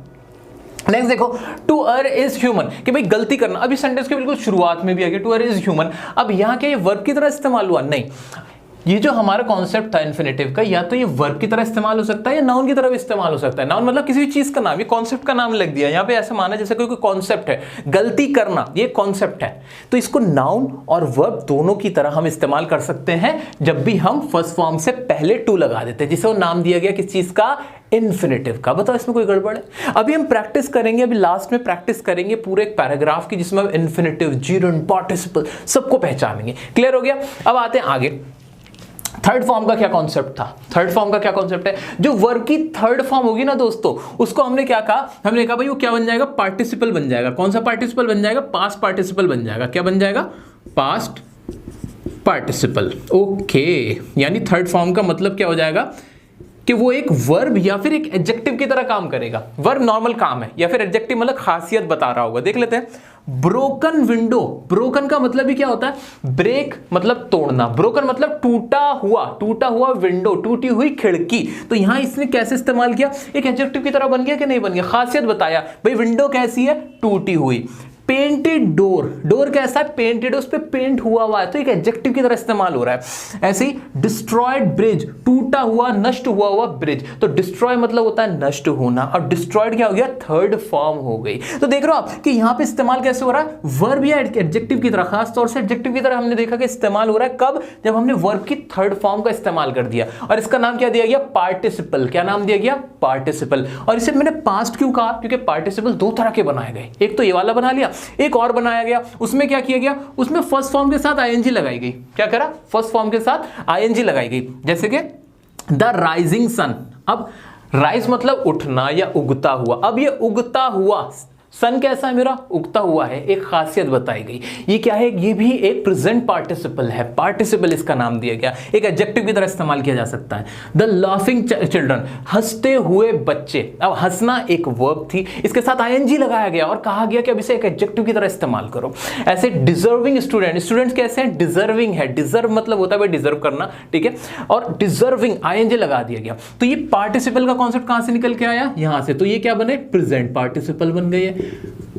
नेक्स्ट देखो, टू अर इज ह्यूमन, कि भाई गलती करना। अभी सेंटेंस के बिल्कुल शुरुआत में भी आ गया टू अर इज ह्यूमन। अब यहां क्या ये वर्ब की तरह इस्तेमाल हुआ? नहीं, ये जो हमारा कॉन्सेप्ट था इन्फिनेटिव का, या तो ये वर्ब की तरह इस्तेमाल हो सकता है या नाउन की तरह भी इस्तेमाल हो सकता है। नाउन मतलब किसी भी चीज का नाम, ये कॉन्सेप्ट का नाम लग दिया। यहाँ पे ऐसा माना जैसे कोई कॉन्सेप्ट है, गलती करना ये कॉन्सेप्ट है, तो इसको नाउन और वर्ब दोनों की तरह हम इस्तेमाल कर सकते हैं जब भी हम फर्स्ट फॉर्म से पहले टू लगा देते हैं, जिसे वो नाम दिया गया किस चीज का? इन्फिनेटिव का। बताओ इसमें कोई गड़बड़ है? अभी हम प्रैक्टिस करेंगे, अभी लास्ट में प्रैक्टिस करेंगे पूरे एक पैराग्राफ की, जिसमें हम इन्फिनेटिव, जीरंड, पार्टिसिपल सबको पहचानेंगे। क्लियर हो गया? अब आते हैं आगे। थर्ड फॉर्म का क्या कॉन्सेप्ट था? थर्ड फॉर्म का क्या कॉन्सेप्ट है? जो वर्ब की थर्ड फॉर्म होगी ना दोस्तों, उसको हमने क्या कहा? हमने कहा भाई वो क्या बन जाएगा? पार्टिसिपल बन जाएगा। कौन सा पार्टिसिपल बन जाएगा? पास्ट पार्टिसिपल बन जाएगा। क्या बन जाएगा? Past participle. ओके, यानी थर्ड फॉर्म का मतलब क्या हो जाएगा कि वो एक वर्ब या फिर एक एडजेक्टिव की तरह काम करेगा। वर्ब नॉर्मल काम है, या फिर एडजेक्टिव मतलब खासियत बता रहा होगा। देख लेते हैं। ब्रोकन विंडो, ब्रोकन का मतलब भी क्या होता है? ब्रेक मतलब तोड़ना, ब्रोकन मतलब टूटा हुआ विंडो, टूटी हुई खिड़की। तो यहां इसने कैसे इस्तेमाल किया? एक एडजेक्टिव की तरह बन गया कि नहीं बन गया? खासियत बताया, भाई विंडो कैसी है? टूटी हुई। पेंटेड डोर, डोर कैसा है? पेंटेड, उस पे पेंट हुआ है, तो एक एडजेक्टिव की तरह इस्तेमाल हो रहा है। ऐसे ही डिस्ट्रॉयड ब्रिज, टूटा हुआ, नष्ट हुआ ब्रिज। तो डिस्ट्रॉय मतलब होता है नष्ट होना, और डिस्ट्रॉयड क्या हो गया? थर्ड फॉर्म हो गई। तो देख रहे हो आप कि यहां पे इस्तेमाल कैसे हो रहा है? वर्ब या एडजेक्टिव की तरह। खास तौर से एडजेक्टिव की तरह हमने देखा कि इस्तेमाल हो रहा है कब? जब हमने वर्ब की थर्ड फॉर्म का इस्तेमाल कर दिया। और इसका नाम क्या दिया गया? पार्टिसिपल। क्या नाम दिया गया? पार्टिसिपल। और इसे मैंने पास्ट क्यों कहा? क्योंकि पार्टिसिपल दो तरह के बनाए गए। एक तो ये वाला बना लिया, एक और बनाया गया। उसमें क्या किया गया? उसमें फर्स्ट फॉर्म के साथ आईएनजी लगाई गई। क्या करा? फर्स्ट फॉर्म के साथ आईएनजी लगाई गई। जैसे कि द राइजिंग सन। अब राइज मतलब उठना या उगता हुआ। अब ये उगता हुआ, सन कैसा है मेरा? उगता हुआ है। एक खासियत बताई गई। ये क्या है? ये भी एक प्रेजेंट पार्टिसिपल है। पार्टिसिपल इसका नाम दिया गया। एक एडजेक्टिव की तरह इस्तेमाल किया जा सकता है। द लाफिंग चिल्ड्रन, हंसते हुए बच्चे। अब हंसना एक वर्ब थी, इसके साथ आईएनजी लगाया गया और कहा गया कि अब इसे एक एडजेक्टिव की तरह इस्तेमाल करो। ऐसे डिजर्विंग स्टूडेंट, स्टूडेंट्स कैसे हैं? डिजर्विंग है। डिजर्व मतलब होता है भाई डिजर्व करना, ठीक है। और डिजर्विंग आईएनजी लगा दिया गया। तो ये पार्टिसिपल का कॉन्सेप्ट कहां से निकल के आया? यहां से। तो ये क्या बने? प्रेजेंट पार्टिसिपल बन गए।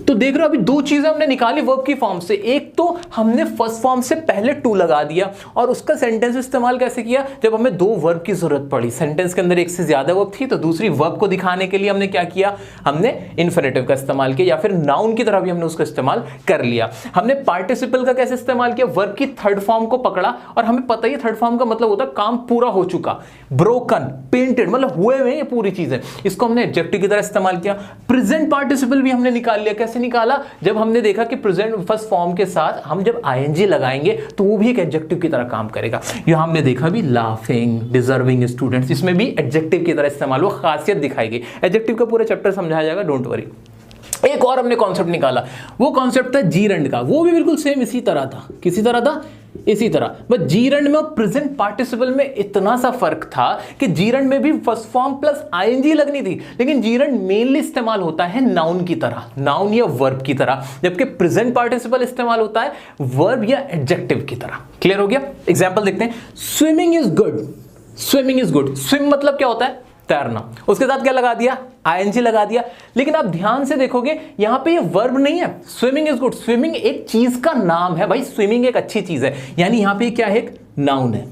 तो देख रहे हो अभी दो चीजें हमने निकाली वर्ब की फॉर्म से। एक तो हमने फर्स्ट फॉर्म से पहले टू लगा दिया, और उसका सेंटेंस इस्तेमाल कैसे किया, जब हमें दो वर्ब की जरूरत पड़ी, सेंटेंस के अंदर एक से ज्यादा वर्ब थी, तो दूसरी वर्ब को दिखाने के लिए हमने क्या किया, हमने इन्फिनेटिव का इस्तेमाल किया, या फिर नाउन की तरह भी हमने उसका इस्तेमाल कर लिया। हमने पार्टिसिपल का कैसे इस्तेमाल किया, वर्ब की थर्ड फॉर्म को पकड़ा, और हमें पता ही थर्ड फॉर्म का मतलब होता है काम पूरा हो चुका, ब्रोकन, पेंटेड, मतलब हुए हुए ये पूरी चीजें, इसको हमने एडजेक्टिव की तरह इस्तेमाल किया। प्रेजेंट पार्टिसिपल भी हमने निकाल लिया। कैसे निकाला, जब हमने देखा कि प्रेजेंट फर्स्ट फॉर्म के साथ हम जब आईएनजी लगाएंगे तो वो भी एक एडजेक्टिव की तरह काम करेगा। यहां हमने देखा भी लाफिंग, डिजर्विंग स्टूडेंट्स, इसमें भी एडजेक्टिव की तरह इस्तेमाल, वो खासियत दिखाई गई। एडजेक्टिव का पूरा चैप्टर समझाया जाएगा, डोंट वरी। एक और हमने कॉन्सेप्ट निकाला, वो कॉन्सेप्ट था जीरंड का, वो भी बिल्कुल सेम इसी तरह था। किसी तरह था, इसी तरह, बस जीरंड में और प्रेजेंट पार्टिसिपल में इतना सा फर्क था कि जीरंड में भी फर्स्ट फॉर्म प्लस आईएनजी लगनी थी, लेकिन जीरंड मेनली इस्तेमाल होता है नाउन की तरह, नाउन या वर्ब की तरह, जबकि प्रेजेंट पार्टिसिपल इस्तेमाल होता है वर्ब या एडजेक्टिव की तरह। क्लियर हो गया? एग्जांपल देखते हैं। Swimming is good, swimming is good, swim मतलब क्या होता है, तैरना, उसके साथ क्या लगा दिया, आईएनजी लगा दिया। लेकिन आप ध्यान से देखोगे यहां पे ये वर्ब नहीं है, स्विमिंग इज गुड, स्विमिंग एक चीज का नाम है भाई, स्विमिंग एक अच्छी चीज है, यानी यहां पे क्या है, एक नाउन है।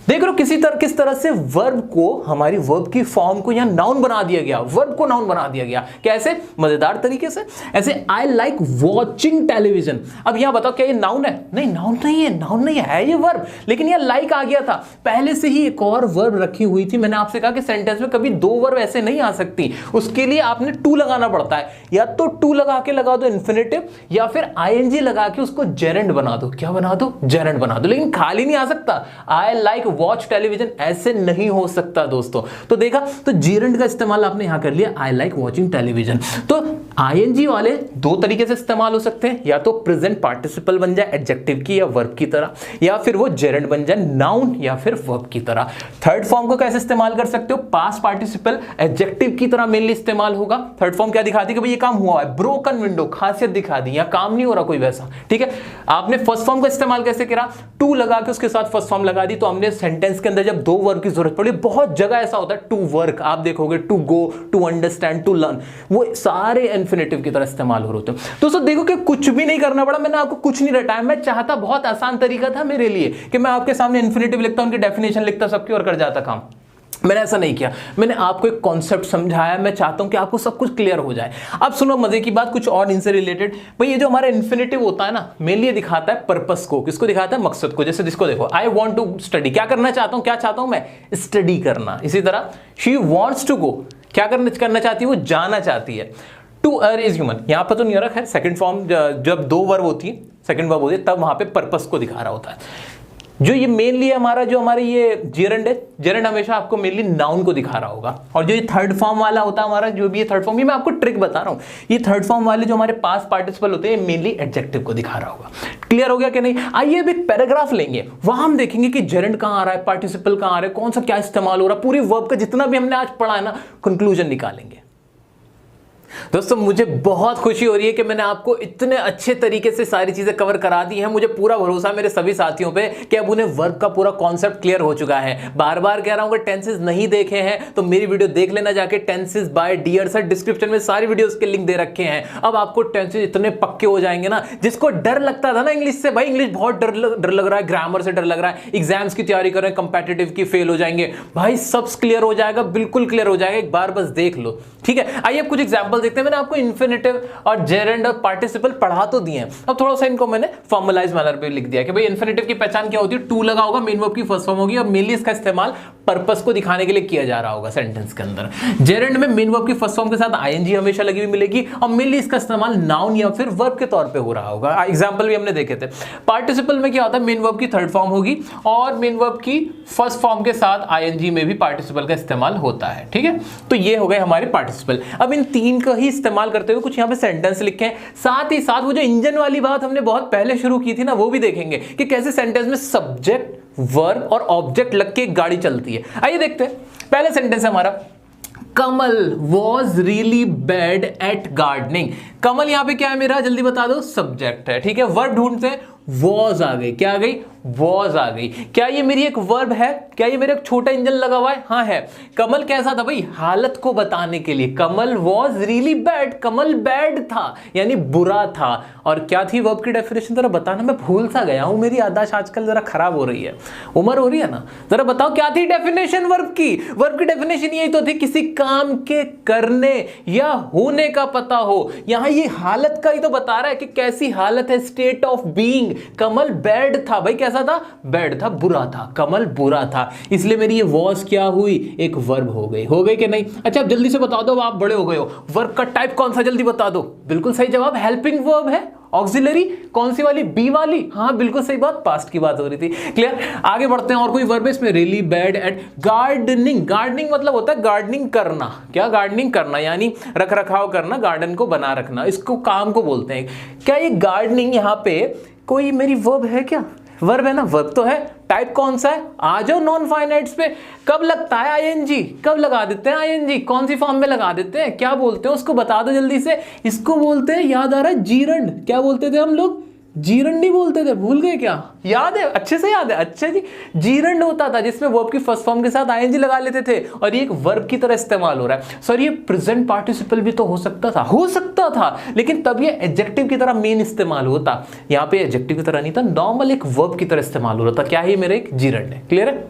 देख रहे हो किस तरह से वर्ब को, हमारी वर्ब की फॉर्म को यहां नाउन बना दिया गया, वर्ब को नाउन बना दिया गया। कैसे? मजेदार तरीके से। ऐसे आई लाइक वॉचिंग टेलीविजन, अब यहां बताओ क्या ये नाउन है? नहीं, नाउन नहीं है, नाउन नहीं है, ये वर्ब, लेकिन ये लाइक आ गया था। पहले से ही एक और वर्ब रखी हुई थी। मैंने आपसे कहा कि सेंटेंस में कभी दो वर्ब ऐसे नहीं आ सकती, उसके लिए आपने टू लगाना पड़ता है, या तो टू लगा के लगा दो इन्फिनेटिव, या फिर आईएनजी लगा के उसको जेरेंड बना दो। क्या बना दो? जेरेंड बना दो। लेकिन खाली नहीं आ सकता, आई लाइक वॉच टेलीविजन ऐसे नहीं हो सकता दोस्तों। तो देखा, तो जीरंड का इस्तेमाल आपने यहां कर लिया, आई लाइक वॉचिंग टेलीविजन। तो आईएनजी वाले दो तरीके से इस्तेमाल हो सकते हैं, या तो प्रेजेंट पार्टिसिपल बन जाए एडजेक्टिव की या वर्ब की तरह, या फिर वो जेरेंड बन जाए नाउन या फिर वर्ब की तरह। थर्ड फॉर्म को कैसे इस्तेमाल कर सकते हो, पास्ट पार्टिसिपल एडजेक्टिव की तरह मेनली इस्तेमाल होगा। थर्ड फॉर्म क्या दिखाती है कि भाई ये काम हुआ है, ब्रोकन विंडो, खासियत दिखा दी, या काम नहीं हो रहा कोई वैसा। ठीक है, आपने फर्स्ट फॉर्म का इस्तेमाल कैसे करा, टू लगा के उसके साथ फर्स्ट फॉर्म लगा दी, तो हमने सेंटेंस के अंदर जब दो वर्ब की जरूरत पड़ी, बहुत जगह ऐसा होता है टू वर्क, आप देखोगे to go, to understand, to learn, वो सारे इन्फिनेटिव की तरह इस्तेमाल हो रहे होते हैं। दोस्तों देखो कि कुछ भी नहीं करना पड़ा, मैंने आपको कुछ नहीं रटाया, मैं चाहता, बहुत आसान तरीका था मेरे लिए कि मैं आपके सामने इन्फिनेटिव लिखता, उनकी डेफिनेशन लिखता, सबकी और कर जाता काम। मैंने ऐसा नहीं किया, मैंने आपको एक कॉन्सेप्ट समझाया। मैं चाहता हूं कि आपको सब कुछ क्लियर हो जाए। अब सुनो मजे की बात, कुछ और इनसे रिलेटेड। भाई ये जो हमारा इन्फिनेटिव होता है ना, मेनली दिखाता है पर्पस को, किसको दिखाता है, मकसद को। जैसे जिसको देखो, आई वांट टू स्टडी, क्या करना चाहता हूं, क्या चाहता हूं मैं, स्टडी करना। इसी तरह शी वांट्स टू गो, क्या करना चाहती है, वो जाना चाहती है। टू अर्न इज ह्यूमन, यहां पर तो नहीं रखा है, सेकंड फॉर्म जब दो वर्ब होती है, सेकंड वर्ब होती है, तब वहां पे पर्पस को दिखा रहा होता है। जो ये मेनली हमारा, जो हमारे ये जेरेंड है, जेरेंड हमेशा आपको मेनली नाउन को दिखा रहा होगा। और जो ये थर्ड फॉर्म वाला होता है हमारा, जो भी ये थर्ड फॉर्म, ये मैं आपको ट्रिक बता रहा हूं, ये थर्ड फॉर्म वाले जो हमारे पास पार्टिसिपल होते हैं, मेनली एडजेक्टिव को दिखा रहा होगा। क्लियर हो गया कि नहीं? आइए अब एक पैराग्राफ लेंगे, वहां हम देखेंगे कि जेरेंड कहां आ रहा है, पार्टिसिपल कहां आ रहा है, कौन सा क्या इस्तेमाल हो रहा है, पूरी वर्ब का जितना भी हमने आज पढ़ा है ना, कंक्लूजन निकालेंगे। दोस्तों मुझे बहुत खुशी हो रही है कि मैंने आपको इतने अच्छे तरीके से सारी चीजें कवर करा दी हैं। मुझे पूरा भरोसा है मेरे सभी साथियों पे कि अब उन्हें वर्ब का पूरा कॉन्सेप्ट क्लियर हो चुका है। बार बार कह रहा हूं कि टेंसेस नहीं देखे हैं तो मेरी वीडियो देख लेना जाके, tenses by dear sir, description में सारी वीडियोस के लिंक दे रखे हैं। अब आपको टेंसेस इतने पक्के हो जाएंगे ना, जिसको डर लगता था ना इंग्लिश से, भाई इंग्लिश बहुत डर लग रहा है, ग्रामर से डर लग रहा है, एग्जाम्स की तैयारी कर रहे हैं, कंपेटिटिव की फेल हो जाएंगे, भाई सब क्लियर हो जाएगा, बिल्कुल क्लियर हो जाएगा। एक बार बस देख लो, ठीक है। आइए कुछ एग्जाम्पल देखते हैं। मैंने आपको इन्फिनेटिव और जेरेंड और पार्टिसिपल पढ़ा तो दिए हैं, अब थोड़ा सा इनको मैंने फॉर्मलाइज मैनर पे लिख दिया कि भाई इन्फिनेटिव की पहचान क्या होती है, टू लगा होगा, मेन वर्ब की फर्स्ट फॉर्म होगी और मेनली इसका इस्तेमाल पर्पस को दिखाने के लिए किया जा रहा होगा सेंटेंस के अंदर। जेरेंड में मेन वर्ब की फर्स्ट फॉर्म के साथ आईएनजी हमेशा लगी हुई मिलेगी और मेनली इसका इस्तेमाल नाउन या फिर वर्ब के तौर पे हो रहा होगा। एग्जांपल भी हमने देखे थे। पार्टिसिपल में क्या होता है, मेन वर्ब की थर्ड फॉर्म होगी और मेन वर्ब की फर्स्ट फॉर्म के साथ आईएनजी में भी पार्टिसिपल का इस्तेमाल होता है, ठीक है। तो ये हो गए हमारे पार्टिसिपल। अब इन तीन का ही इस्तेमाल करते हुए कुछ यहाँ पे सेंटेंस लिखे हैं, साथ ही साथ वो जो इंजन वाली बात हमने बहुत पहले शुरू की थी ना, वो भी देखेंगे कि कैसे सेंटेंस में सब्जेक्ट, वर्ब और ऑब्जेक्ट लग के एक गाड़ी चलती है। आइए देखते हैं। पहला सेंटेंस है हमारा, Kamal was really bad at gardening. Kamal यहां पे क्या है मेरा, जल्दी बता दो, सब्जेक्ट है, ठीक है। वर्ब ढूंढते हैं, वॉज आ गई, क्या आ गई, वॉज आ गई। क्या ये मेरी एक वर्ब है? क्या ये मेरा एक छोटा इंजन लगा हुआ है? हाँ है। कमल कैसा था भाई? हालत को बताने के लिए। Kamal was really bad, Kamal bad था यानी बुरा था। और क्या थी वर्ब की डेफिनेशन? जरा बताना, मैं भूल सा गया हूं, मेरी याददाश्त आजकल जरा खराब हो रही है, उम्र हो रही है ना। जरा बताओ क्या थी डेफिनेशन वर्ब की? वर्ब की डेफिनेशन यही तो थी, किसी काम के करने या होने का पता हो। यहां ये हालत का ही तो बता रहा है कि कैसी हालत है, state of being. Kamal bad था भाई, कैसा था? बैड था, बुरा था, कमल बुरा था। इसलिए मेरी ये वॉज क्या हुई? एक वर्ब हो गई। हो गई कि नहीं? अच्छा अब जल्दी से बता दो, आप बड़े हो गए हो, वर्ब का टाइप कौन सा? जल्दी बता दो। बिल्कुल सही जवाब, हेल्पिंग वर्ब है। ऑक्सिलरी कौन सी वाली? बी वाली। हाँ बिल्कुल सही बात, पास्ट की बात हो रही थी। क्लियर? आगे बढ़ते हैं। और कोई वर्ब है इसमें? Really bad at gardening. Gardening मतलब होता है गार्डनिंग करना। क्या? गार्डनिंग करना यानी रख रखाव करना, गार्डन को बना रखना, इसको काम को बोलते हैं। क्या ये गार्डनिंग यहां पे कोई मेरी वर्ब है क्या? वर्ब है ना, वर्ब तो है। टाइप कौन सा है? आ जाओ नॉन फाइनाइट्स पे। कब लगता है आईएनजी? कब लगा देते हैं आईएनजी? कौन सी फॉर्म में लगा देते हैं? क्या बोलते हैं उसको? बता दो जल्दी से। इसको बोलते हैं, याद आ रहा है, जीरंड। क्या बोलते थे हम लोग? जीरंड नहीं बोलते थे, भूल गए क्या? याद है? अच्छे से याद है। अच्छा जी, जीरंड होता था जिसमें वर्ब की फर्स्ट फॉर्म के साथ आईएनजी लगा लेते थे और ये एक वर्ब की तरह इस्तेमाल हो रहा है। सर ये प्रेजेंट पार्टिसिपल भी तो हो सकता था, लेकिन तब ये एडजेक्टिव की तरह मेन इस्तेमाल होता। यहां पे एडजेक्टिव की तरह नहीं था, नॉर्मल एक वर्ब की तरह इस्तेमाल हो रहा था। क्या है? मेरा एक जीरंड है। क्लियर है?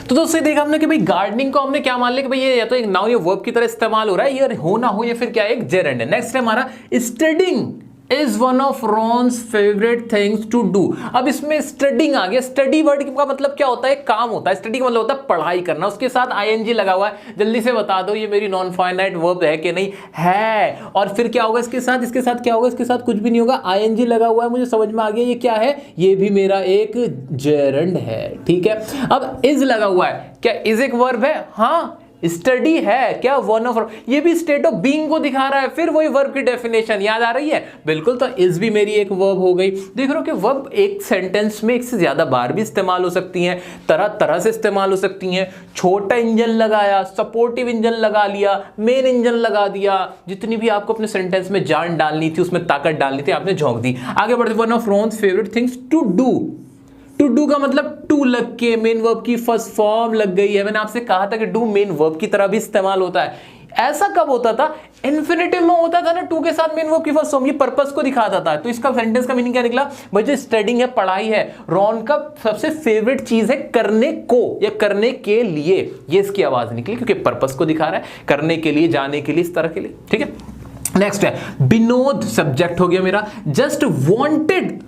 तो दोस्तों देखा हमने कि भाई गार्डनिंग को हमने क्या मान लिया कि भाई ये या तो एक नाउन या वर्ब की तरह इस्तेमाल हो रहा है, ये हो ना हो या फिर क्या है, एक जेरेंड है। नेक्स्ट है हमारा studying is one of Ron's favourite things to do. अब इसमें स्टडिंग आ गया। स्टडी वर्ड का मतलब क्या होता है? काम होता है। स्टडी का मतलब होता है पढ़ाई करना, उसके साथ आईएनजी लगा हुआ है। जल्दी से बता दो ये मेरी नॉन फाइनाइट वर्ब है कि नहीं? है। और फिर क्या होगा इसके साथ? इसके साथ क्या होगा? इसके साथ कुछ भी नहीं होगा, आईएनजी लगा हुआ है। मुझे समझ में आ गया ये क्या है, ये भी मेरा एक जेरेंड है। ठीक है, अब इज लगा हुआ है। क्या इज एक वर्ब है? हाँ स्टडी है। क्या? वन ऑफ, ये भी स्टेट ऑफ बीइंग को दिखा रहा है। फिर वही वर्ब की डेफिनेशन याद आ रही है? बिल्कुल। तो इज भी मेरी एक वर्ब हो गई। देख रहे हो कि वर्ब एक सेंटेंस में एक से ज्यादा बार भी इस्तेमाल हो सकती हैं, तरह तरह से इस्तेमाल हो सकती हैं। छोटा इंजन लगाया, सपोर्टिव इंजन लगा लिया, मेन इंजन लगा दिया, जितनी भी आपको अपने सेंटेंस में जान डालनी थी, उसमें ताकत डालनी थी, आपने झोंक दी। आगे बढ़ते, one of Ron's favourite things to do. To do का मतलब टू लग के मेन वर्ब की फर्स्ट फॉर्म लग गई है। मैंने आपसे कहा था कि डू मेन वर्ब की तरह भी इस्तेमाल होता है। ऐसा कब होता था? इन्फिनेटिव में होता था ना, टू के साथ मेन वर्ब की फर्स्ट फॉर्म, ये पर्पस को दिखाता था। तो इसका सेंटेंस का मीनिंग क्या निकला भाई? जो स्टडिंग है, पढ़ाई है, रॉन का सबसे फेवरेट चीज है करने को या करने के लिए। ये इसकी आवाज निकली क्योंकि पर्पस को दिखा रहा है, करने के लिए, जाने के लिए, इस तरह के लिए। ठीक है, नेक्स्ट है विनोद। सब्जेक्ट हो गया मेरा। जस्ट वॉन्टेड,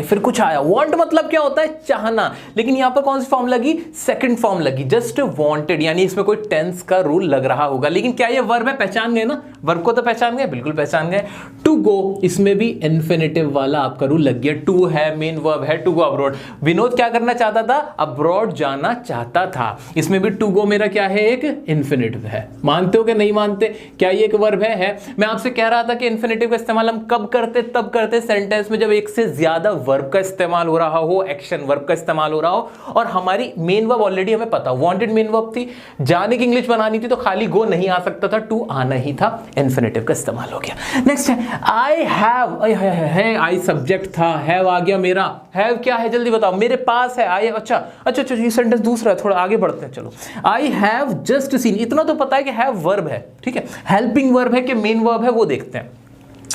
फिर कुछ आया। वांट मतलब क्या होता है? चाहना। लेकिन यहां पर कौन सी फॉर्म लगी? सेकंड फॉर्म लगी, जस्ट वांटेड। यानी इसमें कोई टेंस का रूल लग रहा होगा। लेकिन क्या ये वर्ब है? पहचान गए ना? वर्ब को तो पहचान गए, बिल्कुल पहचान गए। टू गो, इसमें भी इन्फिनेटिव वाला आपका रूल लग गया। टू है, मेन वर्ब है, टू गो अब्रॉड। विनोद क्या करना चाहता था? अब्रॉड जाना चाहता था। इसमें भी टू गो मेरा क्या है? एक इन्फिनेटिव है। मानते हो कि नहीं मानते? क्या ये एक वर्ब है? मैं आपसे कह रहा था कि इन्फिनेटिव का इस्तेमाल हम कब करते? तब करते सेंटेंस में जब एक से ज्यादा वर्ब का इस्तेमाल हो रहा हो, एक्शन वर्ब का इस्तेमाल हो रहा हो, और हमारी मेन वर्ब ऑलरेडी हमें पता, वांटेड मेन वर्ब थी, जाने की इंग्लिश बनानी थी, तो खाली गो नहीं आ सकता था, टू आना ही था, इन्फिनेटिव का इस्तेमाल हो गया। नेक्स्ट है आई हैव। आई सब्जेक्ट था, हैव आ गया मेरा। हैव क्या है? जल्दी बताओ। मेरे पास है। आई, अच्छा, ये सेंटेंस दूसरा है, थोड़ा आगे बढ़ते हैं। चलो, आई हैव जस्ट सीन। इतना तो पता है कि हैव वर्ब है, ठीक है, हेल्पिंग वर्ब है कि मेन वर्ब है, वो देखते हैं।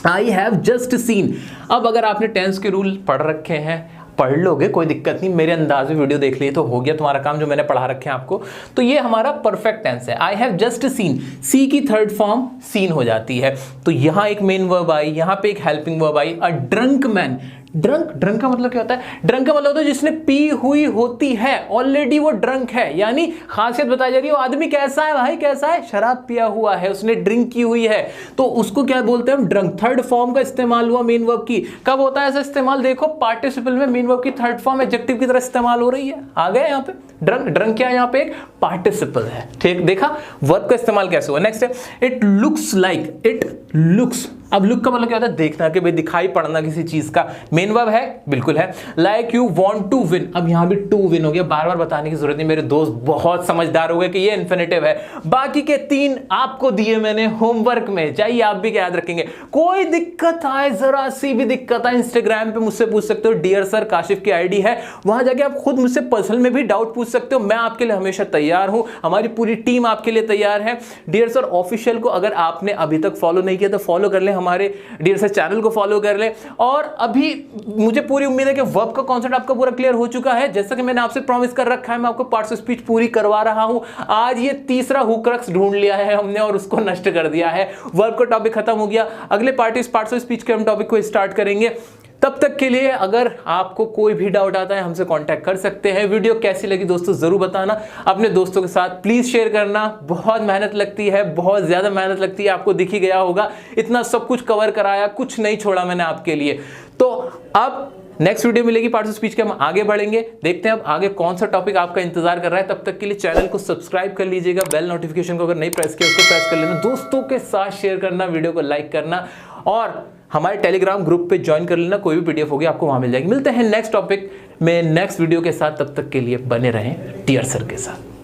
I have just seen. अब अगर आपने टेंस के रूल पढ़ रखे हैं, पढ़ लोगे, कोई दिक्कत नहीं, मेरे अंदाज में वीडियो देख लिए तो हो गया तुम्हारा काम, जो मैंने पढ़ा रखे हैं आपको। तो ये हमारा परफेक्ट टेंस है। आई हैव जस्ट सीन, सी की थर्ड फॉर्म सीन हो जाती है। तो यहां एक मेन वर्ब आई, यहां पे एक helping verb I. A drunk man. Drunk का मतलब क्या होता है? ड्रंक का मतलब होता है जिसने पी हुई होती है, ऑलरेडी वो ड्रंक है। यानी खासियत बताई जा रही है, वो आदमी कैसा है भाई? कैसा है? शराब पिया हुआ है, उसने ड्रिंक की हुई है, तो उसको क्या बोलते हैं हम? ड्रंक। थर्ड फॉर्म का इस्तेमाल हुआ मेन वर्ब की। कब होता है ऐसा इस्तेमाल? देखो, पार्टिसिपल में मेन वर्ब की थर्ड फॉर्म एडजेक्टिव की तरह इस्तेमाल हो रही है। आ गए यहाँ पे ड्रंक क्या है? यहाँ पे एक पार्टिसिपल है। ठीक, देखा वर्ब का इस्तेमाल कैसे हुआ। नेक्स्ट है it looks like. It looks अब लुक का मतलब क्या होता है? देखना, कि भाई दिखाई पड़ना किसी चीज का। मेन वर्ब है, बिल्कुल है। Like you want to win, अब यहां भी टू विन हो गया, बार बार बताने की जरूरत नहीं, मेरे दोस्त बहुत समझदार हो गए कि ये इन्फिनेटिव है। बाकी के 3 आपको दिए मैंने होमवर्क में, चाहिए आप भी याद रखेंगे। कोई दिक्कत आए, जरा सी भी दिक्कत आए, इंस्टाग्राम पे मुझसे पूछ सकते हो, डियर सर काशिफ की आईडी है, वहां जाके आप खुद मुझसे पर्सनल में भी डाउट पूछ सकते हो। मैं आपके लिए हमेशा तैयार हूं, हमारी पूरी टीम आपके लिए तैयार है। डियर सर ऑफिशियल को अगर आपने अभी तक फॉलो नहीं किया तो फॉलो कर ले, हमारे डियर सर चैनल को फॉलो कर ले। और अभी मुझे पूरी उम्मीद है कि वर्ब का कॉन्सेप्ट आपका पूरा क्लियर हो चुका है। जैसा कि मैंने आपसे प्रॉमिस कर रखा है, मैं आपको पार्ट्स ऑफ स्पीच पूरी करवा रहा हूं। आज ये तीसरा हुक्रक्स ढूंढ लिया है हमने और उसको नष्ट कर दिया है। वर्ब का टॉपिक खत्म हो गया, अगले पार्ट्स ऑफ स्पीच के हम टॉपिक को स्टार्ट करेंगे। तब तक के लिए अगर आपको कोई भी डाउट आता है हमसे कांटेक्ट कर सकते हैं। वीडियो कैसी लगी दोस्तों जरूर बताना, अपने दोस्तों के साथ प्लीज शेयर करना। बहुत मेहनत लगती है, बहुत ज्यादा मेहनत लगती है, आपको दिख ही गया होगा, इतना सब कुछ कवर कराया, कुछ नहीं छोड़ा मैंने आपके लिए। तो अब नेक्स्ट वीडियो मिलेगी पार्ट्स ऑफ स्पीच के, हम आगे बढ़ेंगे, देखते हैं अब आगे कौन सा टॉपिक आपका इंतजार कर रहा है। तब तक के लिए चैनल को सब्सक्राइब कर लीजिएगा, बेल नोटिफिकेशन को अगर नहीं प्रेस किया उसको प्रेस कर लेना, दोस्तों के साथ शेयर करना, वीडियो को लाइक करना और हमारे टेलीग्राम ग्रुप पे ज्वाइन कर लेना। कोई भी पीडीएफ होगी आपको वहां मिल जाएगी। मिलते हैं नेक्स्ट टॉपिक में नेक्स्ट वीडियो के साथ, तब तक के लिए बने रहें डियर सर के साथ।